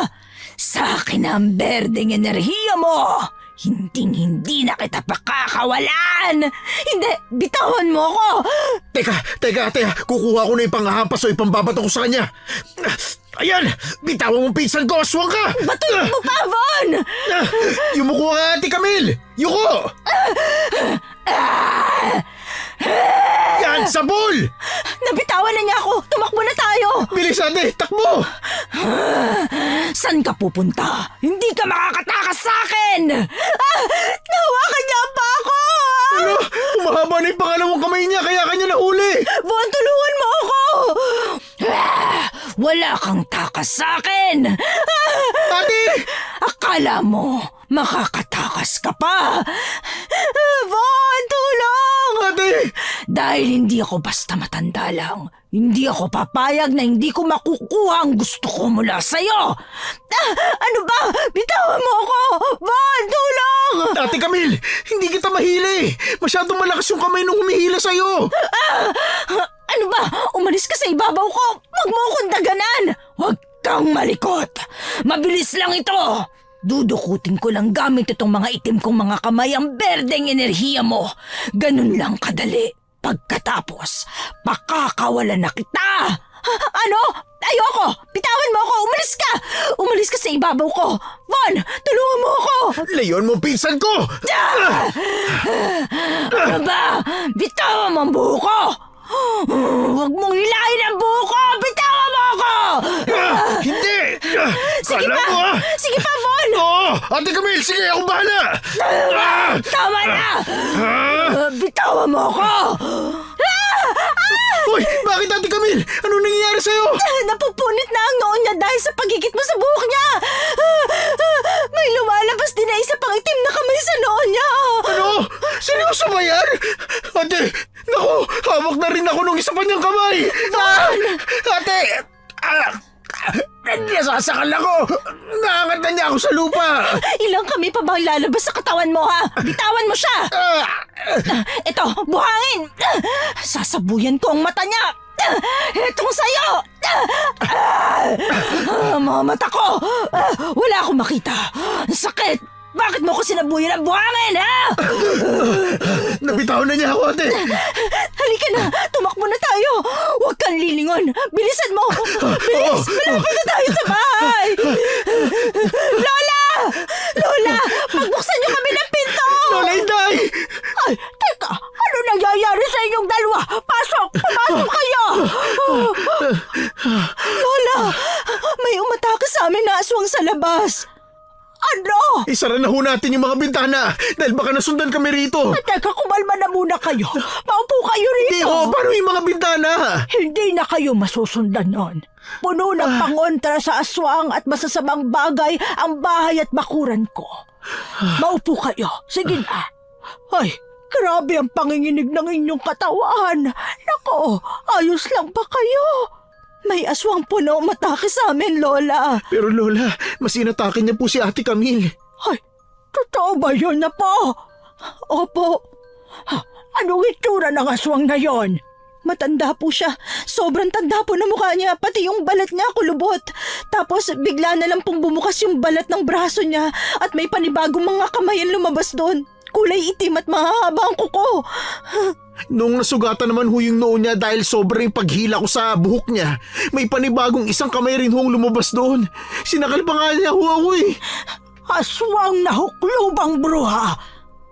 Sa akin ang berdeng enerhiya mo! Hindi na kita pakakawalan! Hindi! Bitawan mo ako! Teka, ate, kukuha ko na yung panghahampas o ipambabato ko sa kanya. Ayan! Bitawan mong pinsan ko, aswang ka! Batuin mo pa, Von! Yumuko ka, Ate Camille! Yuko! Yan, sabol! Nabitawan na niya ako! Tumakbo na tayo! Bilis, ate! Takbo! Saan ka pupunta? Hindi ka makakatakas sa akin! Nahawakan niya pa ako! Ano? Umahaba na yung pangalawang kamay niya kaya kanya nahuli! Von, tulungan mo ako! Wala kang takas sa akin! Ate! Akala mo makakatakas ka pa? Von, tulong! Ate! Dahil hindi ako basta matanda lang, hindi ako papayag na hindi ko makukuha ang gusto ko mula sa'yo! Ano ba? Bitawan mo ako! Von, tulong! Ate Camille! Hindi kita mahili! Masyadong malakas yung kamay nung humihila sa'yo! Ano ba? Umalis ka sa ibabaw ko! Huwag mo akong daganan! Huwag kang malikot! Mabilis lang ito! Dudukutin ko lang gamit itong mga itim kong mga kamay ang berdeng enerhiya mo. Ganun lang kadali. Pagkatapos, pakakawalan na kita! Ano? Ayoko! Bitawan mo ako! Umalis ka! Umalis ka sa ibabaw ko! Von! Tulungan mo ako! Layon mo, pinsan ko! Ano ba? Bitawan mo ang buho ko! Huwag mong hilahin ang buho ko! Bitawan mo ako! Hindi! Sige Kala pa! mo, ah! Sige pa, Von! Oo! Ate Camille, sige, ako bahala! Tama na! Bitawan mo ako! Uy, bakit Ate Camille? Anong nangyayari sa'yo? Napupunit na ang noon niya dahil sa pagigit mo sa buhok niya! May lumalabas din na isa pang itim na kamay sa noon niya! Ano? Seryoso ba yan? Ate, naku, hawak na rin ako nung isa pa niyang kamay! Ate! Nasasakal ako! Naangat na niya ako sa lupa! Ilang kami pa bang lalabas sa katawan mo, ha? Bitawan mo siya! Ito, buhangin! Sasabuyan ko ang mata niya! Itong sayo! Mga mata ko! Wala akong makita! Ang sakit! Bakit mo ko sinabuyan ang buhangin, ha? Nabitawan na niya ako, ate! Halika na! Tumakbo na tayo! Huwag kang lilingon! Bilisan mo! Bilis! Malapit na tayo sa bahay! Lola! Lola! Pagbuksan niyo kami ng pinto! Lola, Inday! Ay, teka! Ano nangyayari sa inyong dalawa? Pasok! Pumasok kayo! Lola! May umatake sa amin na aswang sa labas! Ano? Isara na ho natin yung mga bintana dahil baka nasundan kami rito. Teka, kumalma na muna kayo. Maupo kayo rito. Hindi ho, paano yung mga bintana? Hindi na kayo masusundan nun. Puno ng pangontra sa aswang at masasamang bagay ang bahay at bakuran ko. Maupo kayo. Sige na. Ay, grabe ang panginginig ng inyong katawan. Nako, ayos lang ba kayo? May aswang puno umatake sa amin, Lola. Pero Lola, mas inatake niya po si Ate Camille. Ay, totoo ba yun na po? Opo. Anong itsura ng aswang na yon? Matanda po siya. Sobrang tanda po na mukha niya. Pati yung balat niya kulubot. Tapos bigla na lang pong bumukas yung balat ng braso niya at may panibagong mga kamay ang lumabas doon. Kulay itim at mahahaba ang kuko. Nung nasugatan naman ho yung noo niya dahil sobrang paghila ko sa buhok niya, may panibagong isang kamay rin hong lumabas doon. Sinakal pa nga niya ho ako eh. Aswang na huklubang bruha.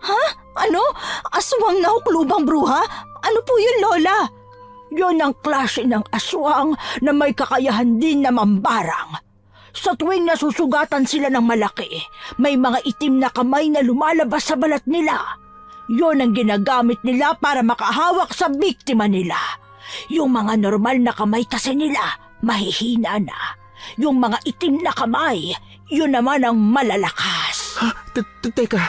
Ha? Ano? Aswang na huklubang bruha? Ano po yun, Lola? Yun ang klase ng aswang na may kakayahan din na mambarang. Sa tuwing nasusugatan sila ng malaki, may mga itim na kamay na lumalabas sa balat nila. Yun ang ginagamit nila para makahawak sa biktima nila. Yung mga normal na kamay kasi nila, mahihina na. Yung mga itim na kamay, yun naman ang malalakas. Ha? Teka,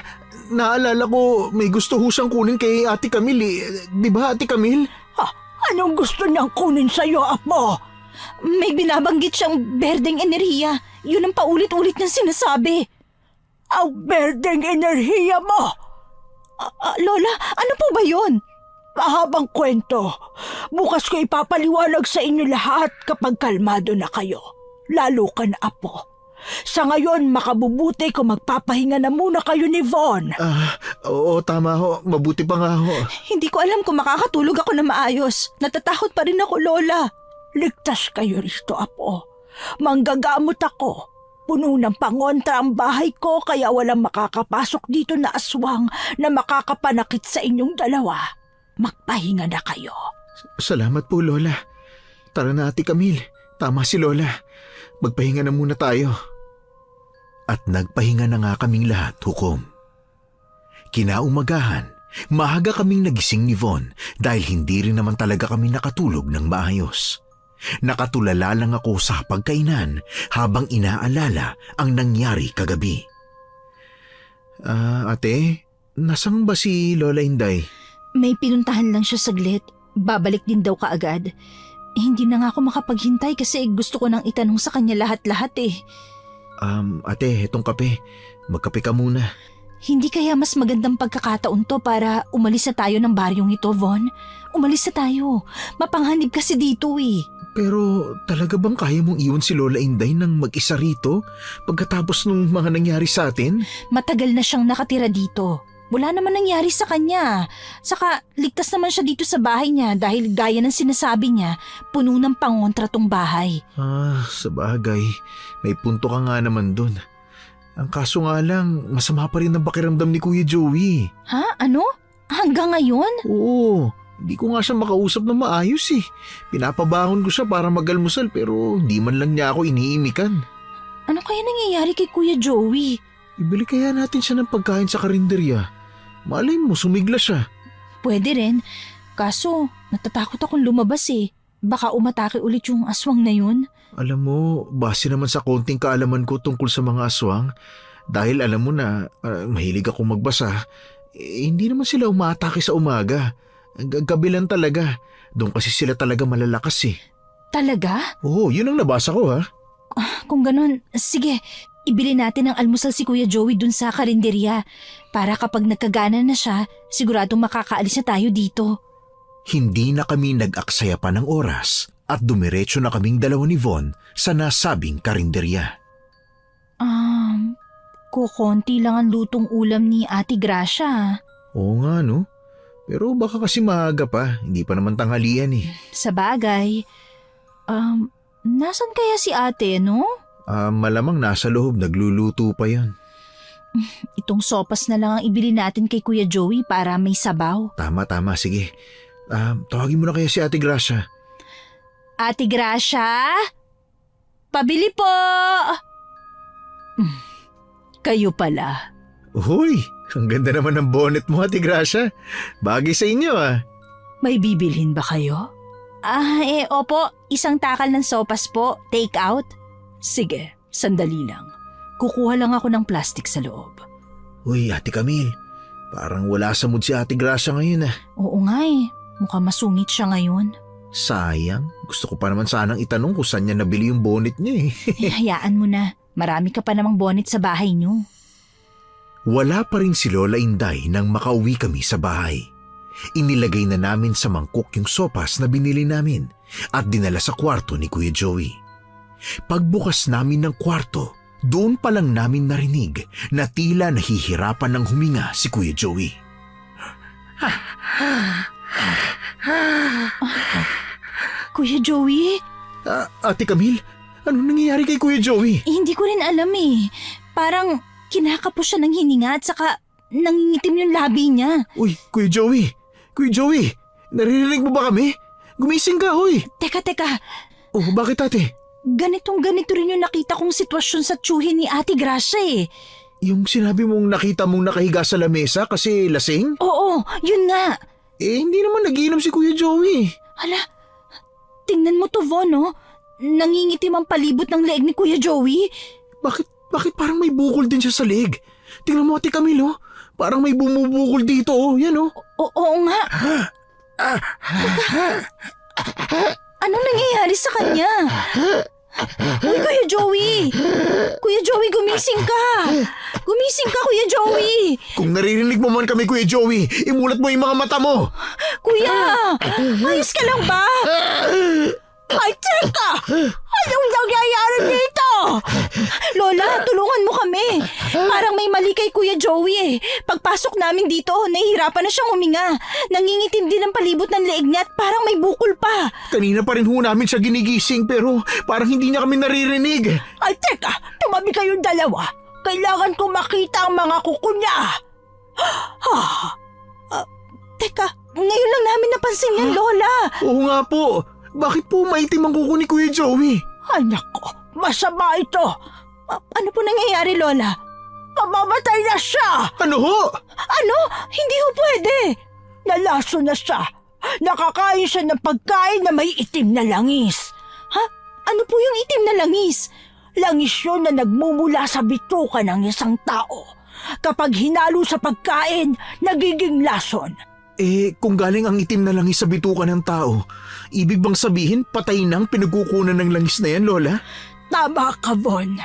naalala ko may gusto ho siyang kunin kay Ate Camille eh. Di ba Ate Camille? Anong gusto niyang kunin sa'yo, Apo? May binabanggit siyang berdeng enerhiya. Yun ang paulit-ulit niyang sinasabi. Ang berdeng enerhiya mo! Lola, ano po ba yun? Mahabang kwento. Bukas ko ipapaliwanag sa inyo lahat kapag kalmado na kayo. Lalo ka na, Apo. Sa ngayon, makabubuti kung magpapahinga na muna kayo ni Von. Oo, tama ho. Mabuti pa nga ho. Hindi ko alam kung makakatulog ako na maayos. Natatakot pa rin ako, Lola. Ligtas kayo rito, Apo. Manggagamot ako. Puno ng pangontra ang bahay ko kaya walang makakapasok dito na aswang na makakapanakit sa inyong dalawa. Magpahinga na kayo. Salamat po, Lola. Tara na, Ate Camille. Tama si Lola. Magpahinga na muna tayo. At nagpahinga na nga kaming lahat, Hukom. Kinaumagahan, maaga kaming nagising ni Von dahil hindi rin naman talaga kami nakatulog ng maayos. Nakatulala lang ako sa pagkainan habang inaalala ang nangyari kagabi. Ate, nasaan ba si Lola Inday? May pinuntahan lang siya saglit. Babalik din daw kaagad. Hindi na nga ako makapaghintay kasi gusto ko nang itanong sa kanya lahat-lahat eh. Ate, itong kape. Magkape ka muna. Hindi kaya mas magandang pagkakataon to para umalis na tayo ng baryong ito, Von? Umalis na tayo. Mapanghanib kasi dito eh. Pero talaga bang kaya mong iwan si Lola Inday nang mag-isa rito pagkatapos nung mga nangyari sa atin? Matagal na siyang nakatira dito. Wala naman nangyari sa kanya. Saka ligtas naman siya dito sa bahay niya dahil gaya ng sinasabi niya, puno ng pangontra tong bahay. Sa bagay. May punto ka nga naman dun. Ang kaso nga lang, masama pa rin ang pakiramdam ni Kuya Joey. Ha? Ano? Hanggang ngayon? Oo, hindi ko nga siya makausap na maayos eh. Pinapabahon ko siya para magalmusal pero hindi man lang niya ako iniimikan. Ano kaya nangyayari kay Kuya Joey? Ibili kaya natin siya ng pagkain sa karinderya. Malay mo, sumigla siya. Pwede rin. Kaso, natatakot akong lumabas eh. Baka umatake ulit yung aswang na yun. Alam mo, base naman sa konting kaalaman ko tungkol sa mga aswang, dahil alam mo na mahilig akong magbasa, hindi naman sila umaatake sa umaga. Gabi lang talaga. Doon kasi sila talaga malalakas eh. Talaga? Oo, yun ang nabasa ko ha. Kung ganun, sige, ibili natin ng almusal si Kuya Joey dun sa karinderya para kapag nagkagana na siya, siguradong makakaalis na tayo dito. Hindi na kami nag-aksaya pa ng oras at dumiretso na kaming dalawa ni Von sa nasabing karinderya. Kukonti lang ang lutong ulam ni Ate Gracia. Oo nga no, pero baka kasi maaga pa, hindi pa naman tanghalian eh. Sa bagay, nasan kaya si ate, no? Malamang nasa loob, nagluluto pa yan. Itong sopas na lang ang ibili natin kay Kuya Joey para may sabaw. Tama, sige. Tawagin mo na kaya si Ate Gracia. Ate Gracia? Pabili po! Kayo pala. Uy, ang ganda naman ng bonnet mo, Ate Gracia. Bagay sa inyo ah. May bibilhin ba kayo? Opo. Isang takal ng sopas po. Take out. Sige, sandali lang. Kukuha lang ako ng plastic sa loob. Uy, Ate Camille, parang wala sa mood si Ate Gracia ngayon ah. Oo nga eh. Mukhang masungit siya ngayon. Sayang, gusto ko pa naman sanang itanong kung saan niya nabili yung bonnet niya eh. Hayaan mo na. Marami ka pa namang bonnet sa bahay niyo. Wala pa rin si Lola Inday nang makauwi kami sa bahay. Inilagay na namin sa mangkok yung sopas na binili namin at dinala sa kwarto ni Kuya Joey. Pagbukas namin ng kwarto, doon pa lang namin narinig na tila nahihirapan ng huminga si Kuya Joey. Kuya Joey? Ate Camille, ano nangyayari kay Kuya Joey? Hindi ko rin alam eh. Parang kinakapos siya ng hininga at saka nangingitim yung labi niya. Uy, Kuya Joey! Kuya Joey! Naririnig mo ba kami? Gumising ka, uy! Teka. Oh, bakit ate? Ganito rin yung nakita kong sitwasyon sa tsuhin ni Ate Gracia eh. Yung sinabi mong nakita mong nakahiga sa lamesa kasi lasing? Oo, yun nga. Hindi naman nagiinom si Kuya Joey. Hala, tingnan mo to, Von, no? Nangingitim ang palibot ng leeg ni Kuya Joey. Bakit parang may bukol din siya sa leeg? Tingnan mo, Ate Camilo. Parang may bumubukol dito, oh. Yan, oh. Oo nga. Anong nangyayari sa kanya? Uy, Kuya Joey! Kuya Joey, gumising ka! Gumising ka, Kuya Joey! Kung naririnig mo man kami, Kuya Joey, imulat mo yung mga mata mo! Kuya! Ayos ka lang ba? Ay, teka! Anong nangyayari dito? Lola, tulungan mo kami. Parang may mali kay Kuya Joey eh. Pagpasok namin dito, nahihirapan na siyang huminga. Nangingitim din ang palibot ng leeg niya at parang may bukol pa. Kanina pa rin ho namin siya ginigising pero parang hindi niya kami naririnig. Ay, teka! Tumabi kayong dalawa. Kailangan ko makita ang mga kuko niya. Teka, ngayon lang namin napansin yan, Lola. Oo nga po. Bakit po maitim ang kuko ni Kuya Joey? Ay, nako. Masama ito. Ano po nangyayari, Lola? Mamamatay na siya! Ano ho? Ano? Hindi ho pwede. Nalaso na siya. Nakakain siya ng pagkain na may itim na langis. Ha? Ano po yung itim na langis? Langis yun na nagmumula sa bituka ng isang tao. Kapag hinalo sa pagkain, nagiging lason. Kung galing ang itim na langis sa bituka ng tao, ibig bang sabihin patay nang pinagkukunan ng langis na yan, Lola? Tama ka, Von.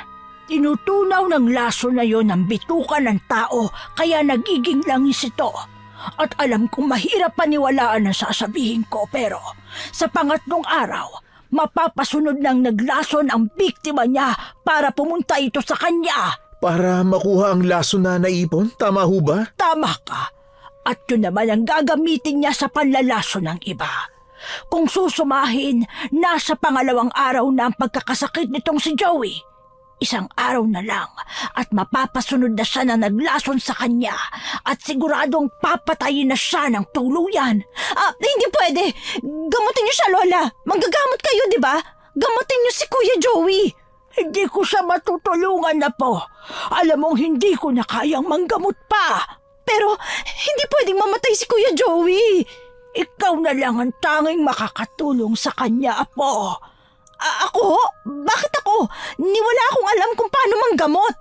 Tinutunaw ng laso na yon ang bituka ng tao kaya nagiging langis ito. At alam kong mahirap paniwalaan ang sasabihin ko pero sa pangatlong araw, mapapasunod ng naglason ang biktima niya para pumunta ito sa kanya para makuha ang laso na naipon? Tama ho ba? Tama ka. At yun naman ang gagamitin niya sa panlalaso ng iba. Kung susumahin, nasa pangalawang araw na ang pagkakasakit nitong si Joey. Isang araw na lang at mapapasunod na siya na naglason sa kanya at siguradong papatayin na siya ng tuluyan. Hindi pwede. Gamutin niyo siya, Lola. Manggagamot kayo, di ba? Gamutin niyo si Kuya Joey. Hindi ko siya matutulungan na po. Alam mong hindi ko na kayang manggamot pa. Pero hindi pwedeng mamatay si Kuya Joey. Ikaw na lang ang tanging makakatulong sa kanya, Apo. Ako? Bakit ako? Wala akong alam kung paano manggamot.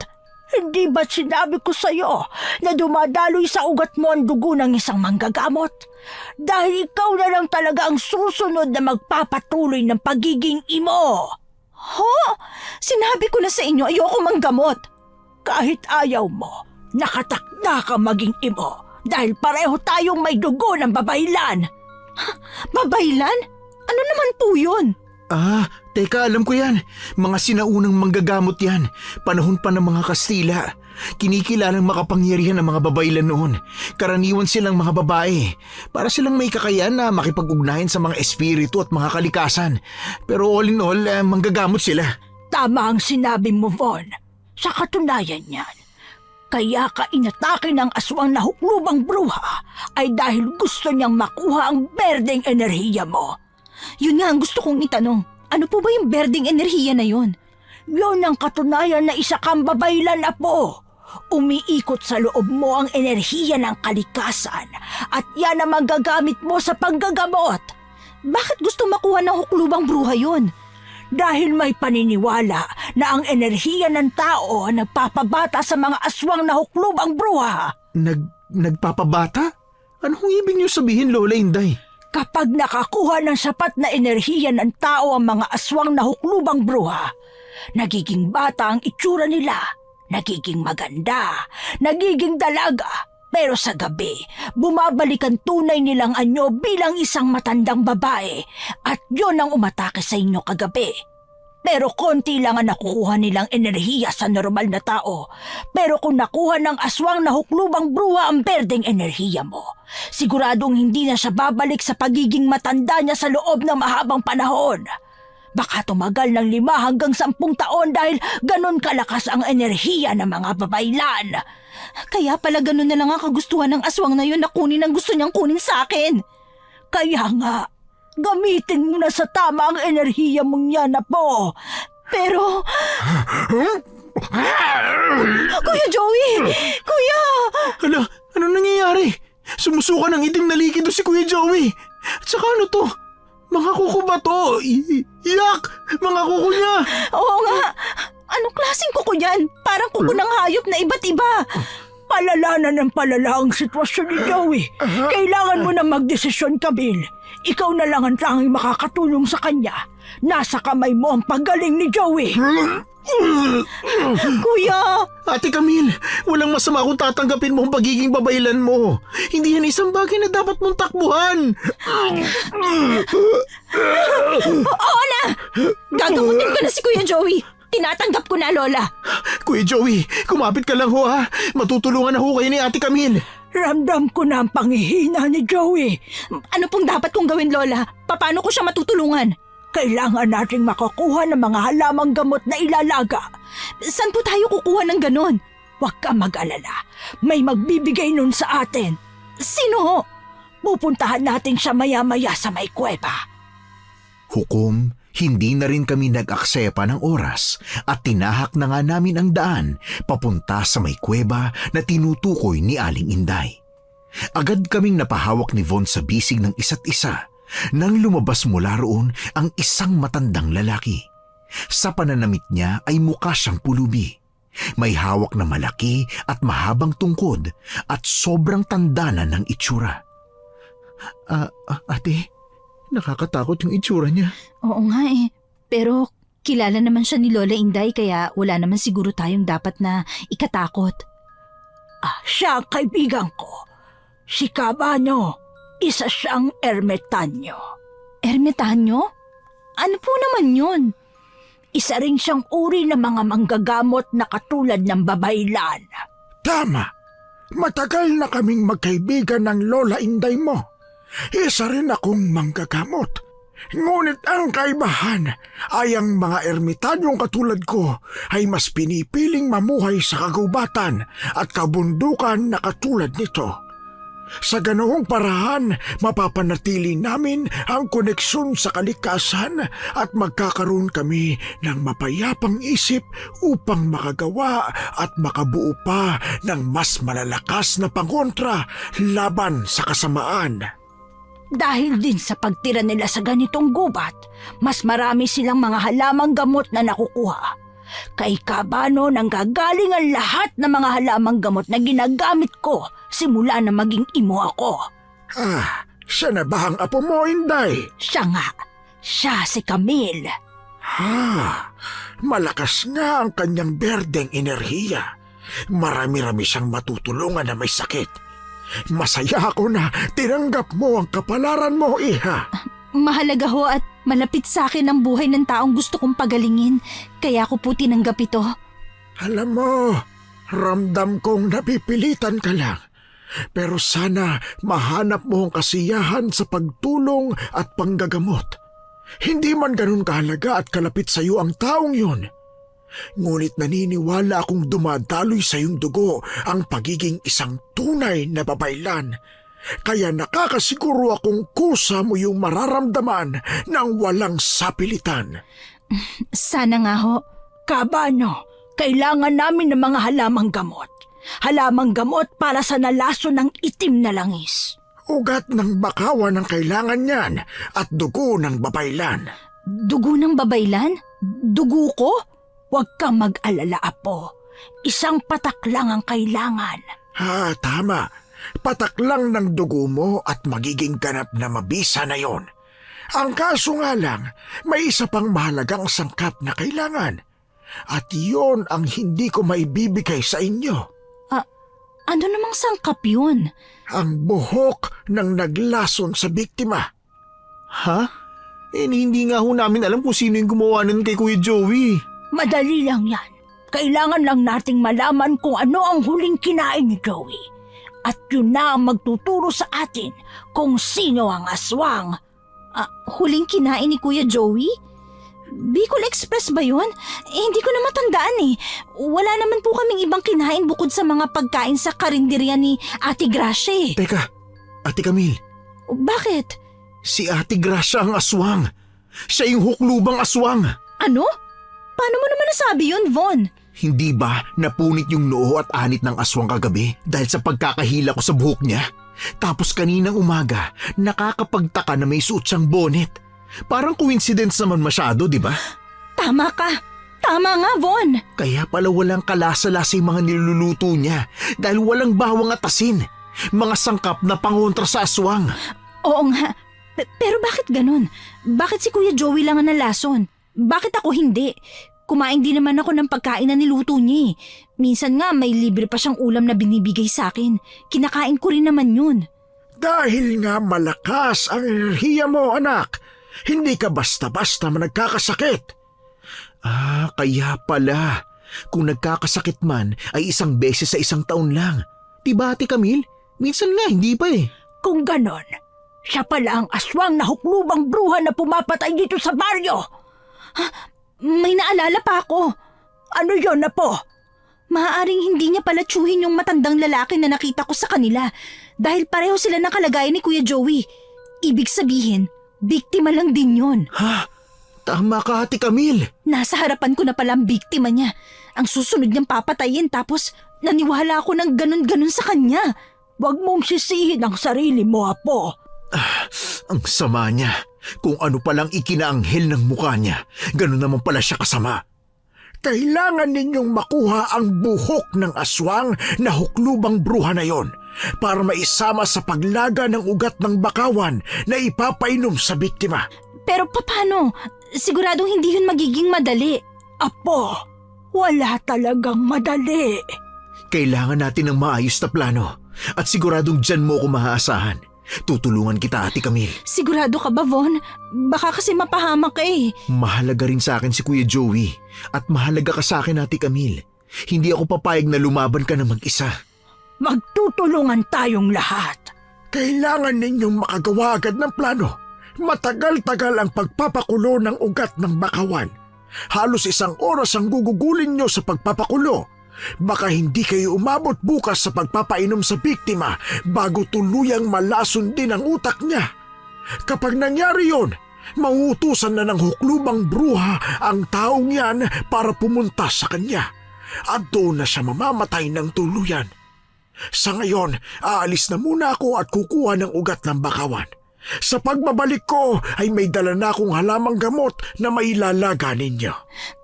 Hindi ba sinabi ko sa'yo na dumadaloy sa ugat mo ang dugo ng isang manggagamot? Dahil ikaw na lang talaga ang susunod na magpapatuloy ng pagiging imo. Ho? Sinabi ko na sa inyo ayoko manggamot. Kahit ayaw mo, nakatakda ka maging imo dahil pareho tayong may dugo ng babaylan. Babaylan? Ano naman po yun? Teka, alam ko yan. Mga sinaunang manggagamot yan. Panahon pa ng mga Kastila. Kinikilalang makapangyarihan ng mga babaylan noon. Karaniwan silang mga babae. Para silang may kakayahan na makipag-ugnayan sa mga espiritu at mga kalikasan. Pero all in all, manggagamot sila. Tama ang sinabi mo, Von. Sa katunayan niyan, kaya ka inatake ng aswang na huklubang bruha ay dahil gusto niyang makuha ang berdeng enerhiya mo. Yun nga ang gusto kong itanong. Ano po ba yung berdeng enerhiya na yun? Yun ang katunayan na isa kang babaylan, Apo. Umiikot sa loob mo ang enerhiya ng kalikasan at yan ang magagamit mo sa panggagamot. Bakit gusto makuha ng huklubang bruha yun? Dahil may paniniwala na ang enerhiya ng tao ang nagpapabata sa mga aswang na huklubang bruha. Nagpapabata? Anong ibig niyo sabihin, Lola Inday? Kapag nakakuha ng sapat na enerhiya ng tao ang mga aswang na huklubang bruha, nagiging bata ang itsura nila, nagiging maganda, nagiging dalaga, pero sa gabi, bumabalik ang tunay nilang anyo bilang isang matandang babae at yun ang umatake sa inyo kagabi. Pero konti lang ang nakukuha nilang enerhiya sa normal na tao. Pero kung nakuha ng aswang na huklubang bruha ang berdeng enerhiya mo, siguradong hindi na siya babalik sa pagiging matanda niya sa loob ng mahabang panahon. Baka tumagal ng 5 hanggang 10 taon dahil ganun kalakas ang enerhiya ng mga babaylan. Kaya pala ganun na lang ang kagustuhan ng aswang na yun na kunin ang gusto niyang kunin sa akin. Kaya nga, gamitin mo na sa tama ang enerhiya mong yan, Apo. Pero... Kuya Joey! Kuya! Ano nangyayari? Sumusuka ng itim na likido si Kuya Joey. At saka ano to? Mga kuko ba to? Yak! Mga kuko niya! Oo nga! Anong klaseng kuko yan? Parang kuko ng hayop na iba't iba. Palala na ng palala ang sitwasyon ni Joey. Kailangan mo na magdesisyon, Camille. Ikaw na lang ang tanging makakatulong sa kanya. Nasa kamay mo ang paggaling ni Joey. Kuya! Ate Camille, walang masama kung tatanggapin mo ang pagiging babaylan mo. Hindi yan isang bagay na dapat mong takbuhan. Oo na! Gagamutin ko na si Kuya Joey. Tinatanggap ko na, Lola. Kuya Joey, kumapit ka lang ho ha. Matutulungan na ho kayo ni Ate Camille. Ramdam ko na ang panghihina ni Joey. Ano pong dapat kong gawin, Lola? Paano ko siya matutulungan? Kailangan nating makakuha ng mga halamang gamot na ilalaga. Saan po tayo kukuha ng ganon? Huwag ka mag-alala. May magbibigay nun sa atin. Sino? Pupuntahan natin siya maya-maya sa may kuweba. Hukom, hindi na rin kami nag-aksepa ng oras at tinahak na nga namin ang daan papunta sa may kuweba na tinutukoy ni Aling Inday. Agad kaming napahawak ni Von sa bisig ng isa't isa nang lumabas mula roon ang isang matandang lalaki. Sa pananamit niya ay mukha siyang pulubi. May hawak na malaki at mahabang tungkod at sobrang tanda na ng itsura. Ate, nakakatakot yung itsura niya. Oo nga eh. Pero kilala naman siya ni Lola Inday kaya wala naman siguro tayong dapat na ikatakot. Siya ang kaibigan ko. Si Cabaño. Isa siyang ermitanyo. Ermitanyo? Ano po naman yun? Isa rin siyang uri ng mga manggagamot na katulad ng babaylan. Tama. Matagal na kaming magkaibigan ng Lola Inday mo. Isa rin akong manggagamot. Ngunit ang kaibahan ay ang mga ermitanyong katulad ko ay mas pinipiling mamuhay sa kagubatan at kabundukan na katulad nito. Sa ganoong parahan, mapapanatili namin ang koneksyon sa kalikasan at magkakaroon kami ng mapayapang isip upang makagawa at makabuo pa ng mas malalakas na pangontra laban sa kasamaan. Dahil din sa pagtira nila sa ganitong gubat, mas marami silang mga halamang gamot na nakukuha. Kay Kabano nanggagaling ang lahat ng mga halamang gamot na ginagamit ko simula na maging imo ako. Siya na ba ang apo mo, Inday? Siya nga, siya si Camille. Malakas nga ang kanyang berdeng enerhiya. Marami-rami siyang matutulungan na may sakit. Masaya ako na tinanggap mo ang kapalaran mo, Iha. Mahalaga ho at malapit sa akin ang buhay ng taong gusto kong pagalingin, kaya ko po tinanggap ito. Alam mo, ramdam kong napipilitan ka lang. Pero sana mahanap mo ang kasiyahan sa pagtulong at panggagamot. Hindi man ganun kahalaga at kalapit sa iyo ang taong yun. Ngunit naniniwala akong dumadaloy sa iyong dugo ang pagiging isang tunay na babaylan. Kaya nakakasiguro akong kusa mo yung mararamdaman ng walang sapilitan. Sana nga ho. Kabano, kailangan namin ng mga halamang gamot. Halamang gamot para sa nalaso ng itim na langis. Ugat ng bakawan ang kailangan niyan at dugo ng babaylan. Dugo ng babaylan? Dugo ko? Huwag kang mag-alala, Apo. Isang patak lang ang kailangan. Tama. Patak lang ng dugo mo at magiging ganap na mabisa na yon. Ang kaso nga lang, may isa pang mahalagang sangkap na kailangan. At yon ang hindi ko maibibigay sa inyo. Ano namang sangkap yun? Ang buhok ng naglason sa biktima. Ha? Hindi nga ho namin alam kung sino yung gumawa nun kay Kuya Joey. Madali lang yan. Kailangan lang nating malaman kung ano ang huling kinain ni Joey. At yun na ang magtuturo sa atin kung sino ang aswang. Huling kinain ni Kuya Joey? Bicol Express ba yun? Hindi ko na matandaan eh. Wala naman po kaming ibang kinain bukod sa mga pagkain sa karinderya ni Ate Gracia eh. Teka, Ate Camille, Bakit? si Ate Gracia ang aswang. Siya yung huklubang aswang. Ano? Paano mo naman nasabi yun, Von? Hindi ba napunit yung noo at anit ng aswang kagabi dahil sa pagkakahila ko sa buhok niya? Tapos kaninang umaga, nakakapagtaka na may suot siyang bonnet. Parang coincidence naman masyado, di ba? Tama ka. Tama nga, Von. Kaya pala walang kalasa-lasa yung mga niluluto niya dahil walang bawang at asin. Mga sangkap na pangontra sa aswang. Oo nga. Pero bakit ganun? Bakit si Kuya Joey lang ang nalason? Bakit ako hindi? Kumain din naman ako ng pagkain na niluto niya eh. Minsan nga may libre pa siyang ulam na binibigay sa akin. Kinakain ko rin naman yun. Dahil nga malakas ang enerhiya mo, anak. Hindi ka basta-basta nagkakasakit. Kaya pala. Kung nagkakasakit man ay isang beses sa isang taon lang. Diba, Ate Camille? Minsan nga hindi pa eh. Kung ganon, siya pala ang aswang na huklubang bruha na pumapatay dito sa baryo. May naalala pa ako. Ano yon, Apo? Maaaring hindi niya pala tsuhin yung matandang lalaki na nakita ko sa kanila dahil pareho sila ng kalagayan ni Kuya Joey. Ibig sabihin, biktima lang din yun. Tama ka, Ate Camille. Nasa harapan ko na pala ang biktima niya. Ang susunod niyang papatayin tapos naniwala ako ng ganun-ganun sa kanya. Huwag mong sisihin ang sarili mo, Apo. Ang sama niya. Kung ano palang ikinaanghel ng mukha niya, ganun naman pala siya kasama. Kailangan ninyong makuha ang buhok ng aswang na huklubang bruha na yon para maisama sa paglaga ng ugat ng bakawan na ipapainom sa biktima. Pero paano? Siguradong hindi yun magiging madali. Apo, wala talagang madali. Kailangan natin ng maayos na plano at siguradong dyan mo ako maaasahan. Tutulungan kita, Ate Camille. Sigurado ka ba, Von? Baka kasi mapahamak ka eh. Mahalaga rin sa akin si Kuya Joey. At mahalaga ka sa akin, Ate Camille. Hindi ako papayag na lumaban ka na mag-isa. Magtutulungan tayong lahat. Kailangan ninyong makagawa agad ng plano. Matagal-tagal ang pagpapakulo ng ugat ng bakawan. Halos 1 oras ang gugugulin nyo sa pagpapakulo. Baka hindi kayo umabot bukas sa pagpapainom sa biktima bago tuluyang malason din ang utak niya. Kapag nangyari yon, mauutusan na ng huklubang bruha ang taong yan para pumunta sa kanya. At doon na siya mamamatay ng tuluyan. Sa ngayon, aalis na muna ako at kukuha ng ugat ng bakawan. Sa pagbabalik ko ay may dala na akong halamang gamot na mailalaga ninyo.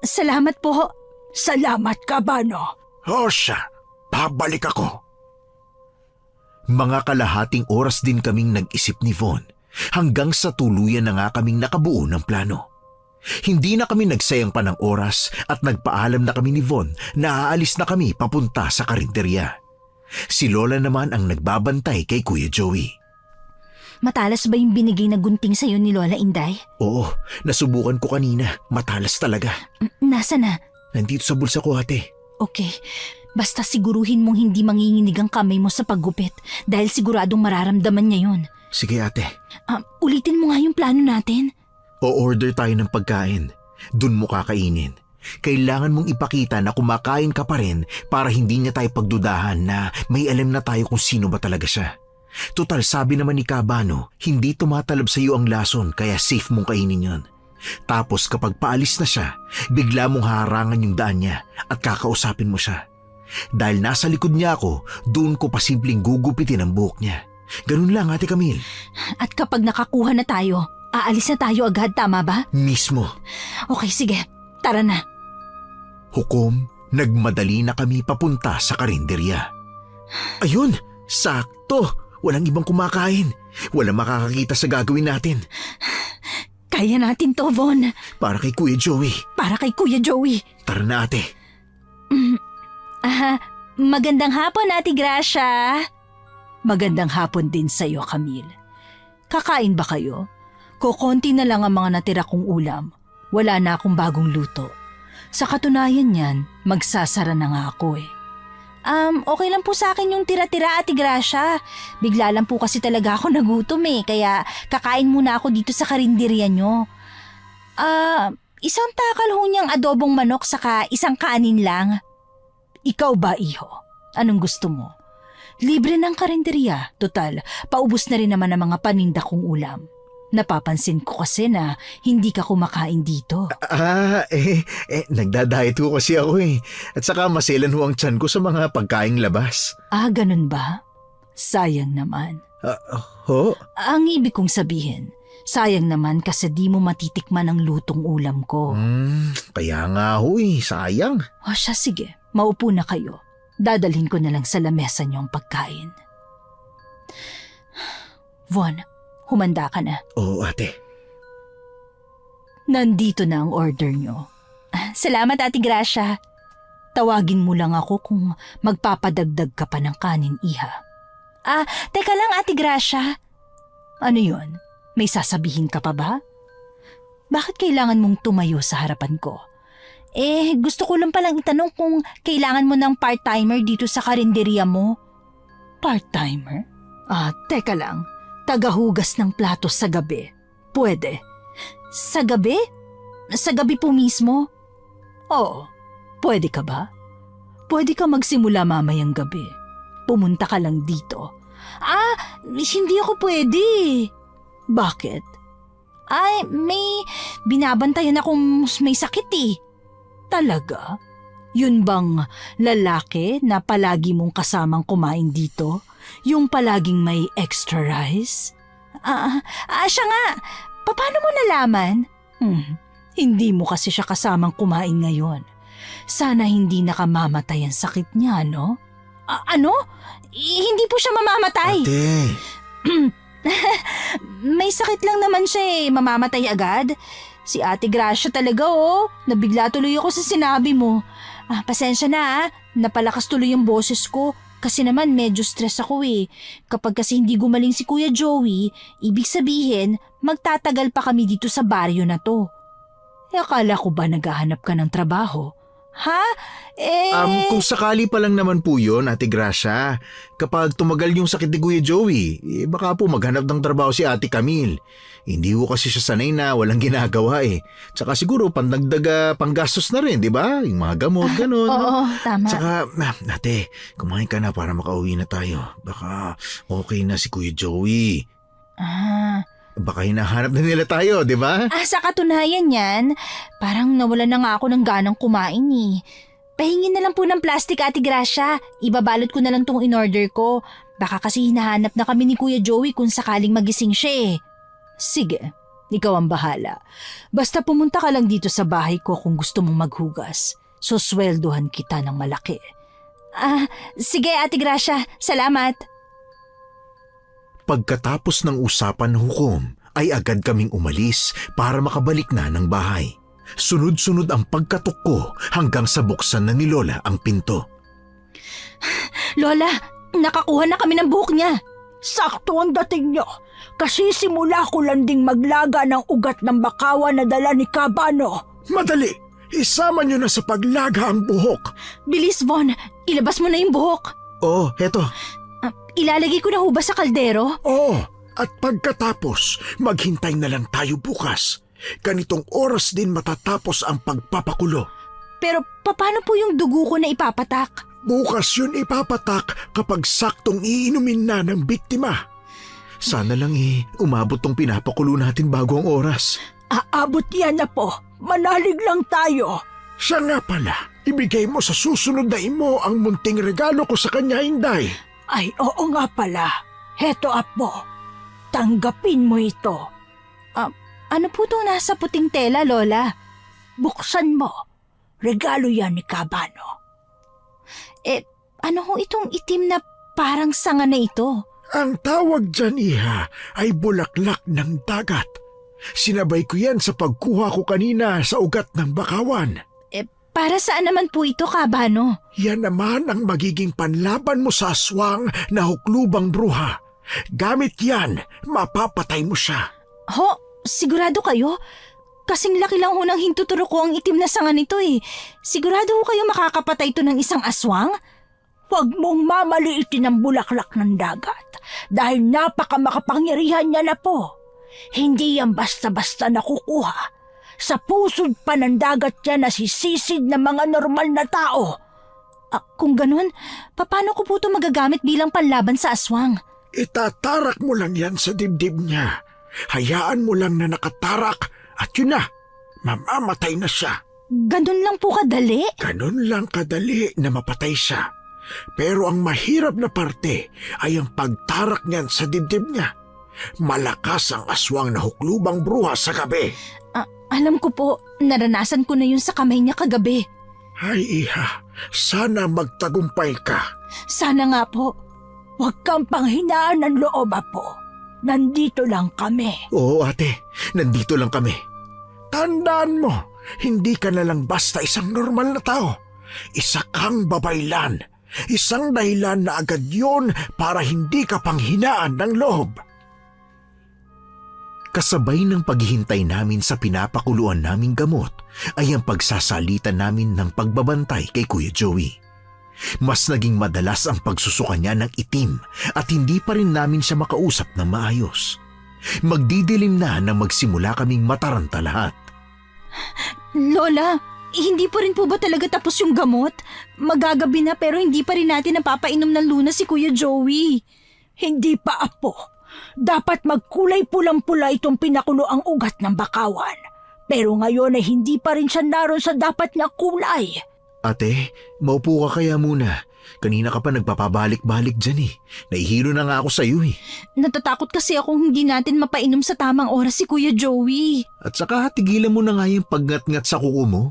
Salamat po. Salamat ka, Bano. O siya, babalik ako. Mga kalahating oras din kaming nag-isip ni Von hanggang sa tuluyan na nga kaming nakabuo ng plano. Hindi na kami nagsayang pa ng oras at nagpaalam na kami ni Von na aalis na kami papunta sa karinderya. Si Lola naman ang nagbabantay kay Kuya Joey. Matalas ba yung binigay na gunting sa'yo ni Lola Inday? Oo, nasubukan ko kanina. Matalas talaga. Nasa na? Nandito sa bulsa ko, ate. Okay, basta siguruhin mong hindi manginginig ang kamay mo sa paggupit dahil siguradong mararamdaman niya yun. Sige, ate. Ulitin mo nga yung plano natin. O-order tayo ng pagkain. Dun mo kakainin. Kailangan mong ipakita na kumakain ka pa rin para hindi niya tayo pagdudahan na may alam na tayo kung sino ba talaga siya. Total, sabi naman ni Cabano, hindi tumatalab sa iyo ang lason kaya safe mong kainin yon. Tapos kapag paalis na siya, bigla mong harangan yung daan niya at kakausapin mo siya. Dahil nasa likod niya ako, doon ko pasimpleng gugupitin ang buhok niya. Ganun lang, Ate Camille. At kapag nakakuha na tayo, aalis na tayo agad, tama ba? Mismo. Okay, sige. Tara na. Hukom, nagmadali na kami papunta sa karinderya. Ayun, sakto. Walang ibang kumakain. Walang makakakita sa gagawin natin. Kaya natin to, Von. Para kay Kuya Joey. Para kay Kuya Joey. Tara na, ate. Magandang hapon, Ate Gracia. Magandang hapon din sa'yo, Camille. Kakain ba kayo? Kukonti na lang ang mga natira kong ulam. Wala na akong bagong luto. Sa katunayan yan, magsasara na nga ako eh. Okay lang po sa akin yung tira-tira, Ate Gracia. Bigla lang po kasi talaga ako nagutom eh, kaya kakain muna ako dito sa karinderya nyo. Isang takal ho niyang adobong manok saka isang kanin lang. Ikaw ba, iho? Anong gusto mo? Libre ng karinderya. Total, paubos na rin naman ang mga paninda kong ulam. Napapansin ko kasi na hindi ka kumakain dito. Nagda-diet ko kasi ako eh. At saka maselan ho ang tiyan ko sa mga pagkaing labas. Ganun ba? Sayang naman. Ho? Ang ibig kong sabihin, sayang naman kasi di mo matitikman ang lutong ulam ko. Kaya nga ho eh, sayang. O siya, sige. Maupo na kayo. Dadalhin ko na lang sa lamesa niyo ang pagkain. Von, humanda ka na. Oo, ate. Nandito na ang order niyo. Salamat, Ate Gracia. Tawagin mo lang ako kung magpapadagdag ka pa ng kanin, iha. Teka lang, Ate Gracia. Ano yon? May sasabihin ka pa ba? Bakit kailangan mong tumayo sa harapan ko? Gusto ko lang palang itanong kung kailangan mo ng part-timer dito sa karinderya mo. Part-timer? Teka lang. Tagahugas ng plato sa gabi. Pwede. Sa gabi? Sa gabi po mismo? Oo. Pwede ka ba? Pwede ka magsimula mamayang gabi. Pumunta ka lang dito. Hindi ako pwede. Bakit? May binabantayan akong may sakit eh. Talaga? Yun bang lalaki na palagi mong kasamang kumain dito? Yung palaging may extra rice? Siya nga. Paano mo nalaman? Hindi mo kasi siya kasamang kumain ngayon. Sana hindi nakamamatay ang sakit niya, no? Ano? Hindi po siya mamamatay. Ate. May sakit lang naman siya eh. Mamamatay agad. Si Ate Gracia talaga Nabigla tuloy ako sa sinabi mo. Pasensya na Napalakas tuloy yung boses ko. Kasi naman medyo stress ako eh. Kapag kasi hindi gumaling si Kuya Joey, ibig sabihin magtatagal pa kami dito sa baryo na to. Akala ko ba naghahanap ka ng trabaho? Ha? Kung sakali pa lang naman po yun, Ate Gracia. Kapag tumagal yung sakit ni Kuya Joey, baka po maghanap ng trabaho si Ate Camille. Hindi ko kasi siya sanay na walang ginagawa eh. Tsaka siguro pandagdag panggastos na rin, di ba? Yung mga gamot, ganun. Oo, tama. Tsaka, ate, kumain ka na para makauwi na tayo. Baka okay na si Kuya Joey. Baka hinahanap na nila tayo, di ba? Sa katunayan yan, parang nawalan na nga ako ng ganang kumain eh. Pahingin na lang po ng plastic, Ate Gracia. Ibabalot ko na lang tong in-order ko. Baka kasi hinahanap na kami ni Kuya Joey kung sakaling magising siya eh. Sige, ikaw ang bahala. Basta pumunta ka lang dito sa bahay ko kung gusto mong maghugas. Susweldohan kita ng malaki. Sige Ate Gracia, salamat. Pagkatapos ng usapan ng hukom, ay agad kaming umalis para makabalik na ng bahay. Sunod-sunod ang pagkatok ko hanggang sa buksan na ni Lola ang pinto. Lola, nakakuha na kami ng buhok niya. Sakto ang dating nyo. Kasi simula ko lang ding maglaga ng ugat ng bakawan na dala ni Cabano. Madali! Isama nyo na sa paglaga ang buhok. Bilis Von, ilabas mo na yung buhok. Oh, heto. Ilalagay ko na ho ba sa kaldero? Oo, at pagkatapos, maghintay na lang tayo bukas. Ganitong oras din matatapos ang pagpapakulo. Pero paano po yung dugo ko na ipapatak? Bukas yun ipapatak kapag saktong iinumin na ng biktima. Sana lang umabot tong pinapakulo natin bago ang oras. Aabot yan na po. Manalig lang tayo. Siya nga pala, ibigay mo sa susunod na imo ang munting regalo ko sa kanya, Inday. Ay, oo nga pala. Heto, Apo. Tanggapin mo ito. Ano po itong nasa puting tela, Lola? Buksan mo. Regalo yan ni Cabano. Ano ho itong itim na parang sanga na ito? Ang tawag dyan, Iha, ay bulaklak ng dagat. Sinabay ko yan sa pagkuha ko kanina sa ugat ng bakawan. Para saan naman po ito, Cabano? Yan naman ang magiging panlaban mo sa aswang na huklubang bruha. Gamit yan, mapapatay mo siya. Ho, sigurado kayo? Kasing laki lang ho ng hintuturo ko ang itim na sanga nito eh. Sigurado ho kayo makakapatay ito ng isang aswang? Huwag mong mamaliitin ang bulaklak ng dagat dahil napakamakapangyarihan niya na po. Hindi yan basta-basta nakukuha. Sa pusod pa ng dagat niya nasisisid ng mga normal na tao. Kung ganun, paano ko po ito magagamit bilang panlaban sa aswang? Itatarak mo lang yan sa dibdib niya. Hayaan mo lang na nakatarak at yun na, mamamatay na siya. Ganun lang po kadali? Ganun lang kadali na mapatay siya. Pero ang mahirap na parte ay ang pagtarak niyan sa dibdib niya. Malakas ang aswang na huklubang bruha sa gabi. Alam ko po, naranasan ko na yun sa kamay niya kagabi. Ay, Iha, sana magtagumpay ka. Sana nga po. Huwag kang panghinaan ng loob, Apo. Nandito lang kami. Oo, ate. Nandito lang kami. Tandaan mo, hindi ka na lang basta isang normal na tao. Isa kang babaylan. Isang dahilan na agad yun para hindi ka panghinaan ng loob. Kasabay ng paghihintay namin sa pinapakuluan naming gamot ay ang pagsasalitan namin ng pagbabantay kay Kuya Joey. Mas naging madalas ang pagsusuka niya ng itim at hindi pa rin namin siya makausap ng maayos. Magdidilim na nang magsimula kaming mataranta lahat. Lola, hindi pa rin po ba talaga tapos yung gamot? Magagabi na pero hindi pa rin natin napapainom ng Luna si Kuya Joey. Hindi pa, Apo. Dapat magkulay pulang-pula itong pinakulo ang ugat ng bakawan. Pero ngayon ay hindi pa rin siya naroon sa dapat na kulay. Ate, maupo ka kaya muna. Kanina ka pa nagpapabalik-balik dyan eh. Nahihilo na nga ako sa'yo eh. Natatakot kasi akong hindi natin mapainom sa tamang oras si Kuya Joey. At saka tigilan mo na nga yung pagngat-ngat sa kuko mo.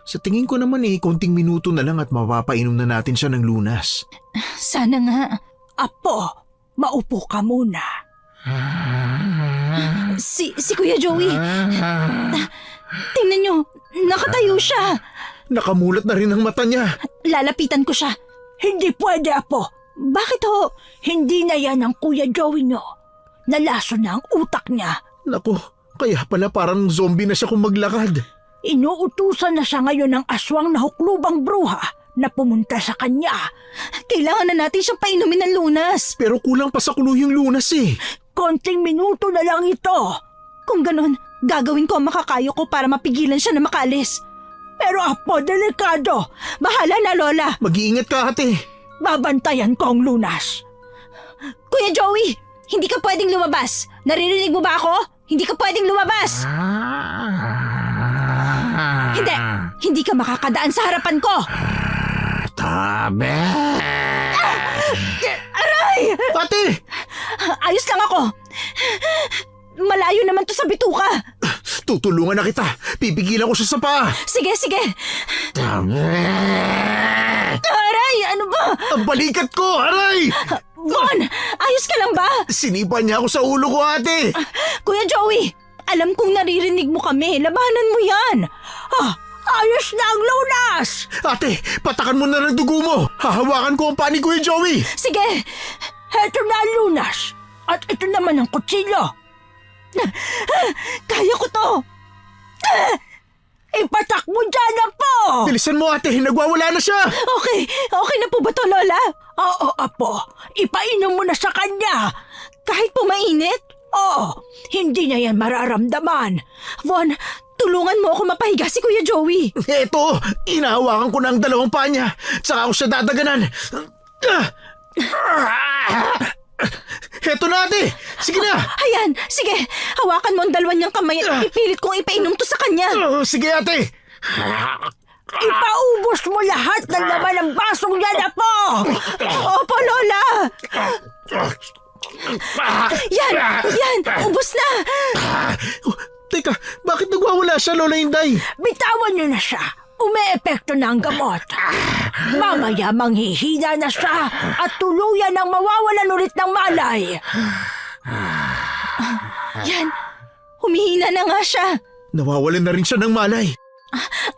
Sa tingin ko naman konting minuto na lang at mapapainom na natin siya ng lunas. Sana nga. Apo, maupo ka muna. Si Kuya Joey. Tingnan nyo, nakatayo siya. Nakamulat na rin ang mata niya. Lalapitan ko siya. Hindi pwede, Apo. Bakit ho? Hindi na yan ang Kuya Joey nyo. Nalaso na ang utak niya. Naku, kaya pala parang zombie na siya kung maglakad. Inuutusan na siya ngayon ng aswang na huklubang bruha na pumunta sa kanya. Kailangan na natin siyang painumin ng lunas. Pero kulang pa sa kulo yung lunas eh. Konting minuto na lang ito. Kung ganon, gagawin ko ang makakayo ko para mapigilan siya na makalis. Pero apo, delikado. Bahala na, Lola. Mag-iingat ka, ate. Babantayan ko ang lunas. Kuya Joey, hindi ka pwedeng lumabas. Naririnig mo ba ako? Hindi ka pwedeng lumabas. Hindi. Hindi ka makakadaan sa harapan ko. Tabe! Aray! Ate! Ayos lang ako. Malayo naman to sa bituka. Tutulungan na kita. Pipigilan ko siya sa paa. Sige, sige. Tabe! Aray, ano ba? Ang balikat ko, aray! Von, ayos ka lang ba? Sinipan niya ako sa ulo ko, ate. Kuya Joey, alam kong naririnig mo kami. Labanan mo yan. Ayos na ang lunas! Ate, patakan mo na ng dugo mo. Hahawakan ko ang paa ni Kuya Joey. Sige. Heto na ang lunas. At ito naman ang kutsilyo. Kaya ko to. Ipatak mo dyan na po! Bilisan mo, ate. Nagwawala na siya. Okay. Okay na po ba to, Lola? Oo, apo. Ipainom mo na sa kanya. Kahit po mainit? Oo, hindi niya yan mararamdaman. Von, tulungan mo ako mapahiga si Kuya Joey. Eto, inahawakan ko na ang dalawang paa niya. Saka ako siya dadaganan. Eto na, ate. Sige na. Ayan, sige. Hawakan mo ang dalawa niyang kamay at ipilit kong ipainom to sa kanya. Sige, ate. Ipaubos mo lahat ng laman ng basong yan, apo! Opo, Lola. Yan, ubos na. Teka, bakit nagwawala siya, Lola Inday? Bitawan niyo na siya. Umeepekto na ang gamot. Mamaya manghihina na siya at tuluyan ang mawawalan ulit ng malay. Yan, humihina na nga siya. Nawawalan na rin siya ng malay.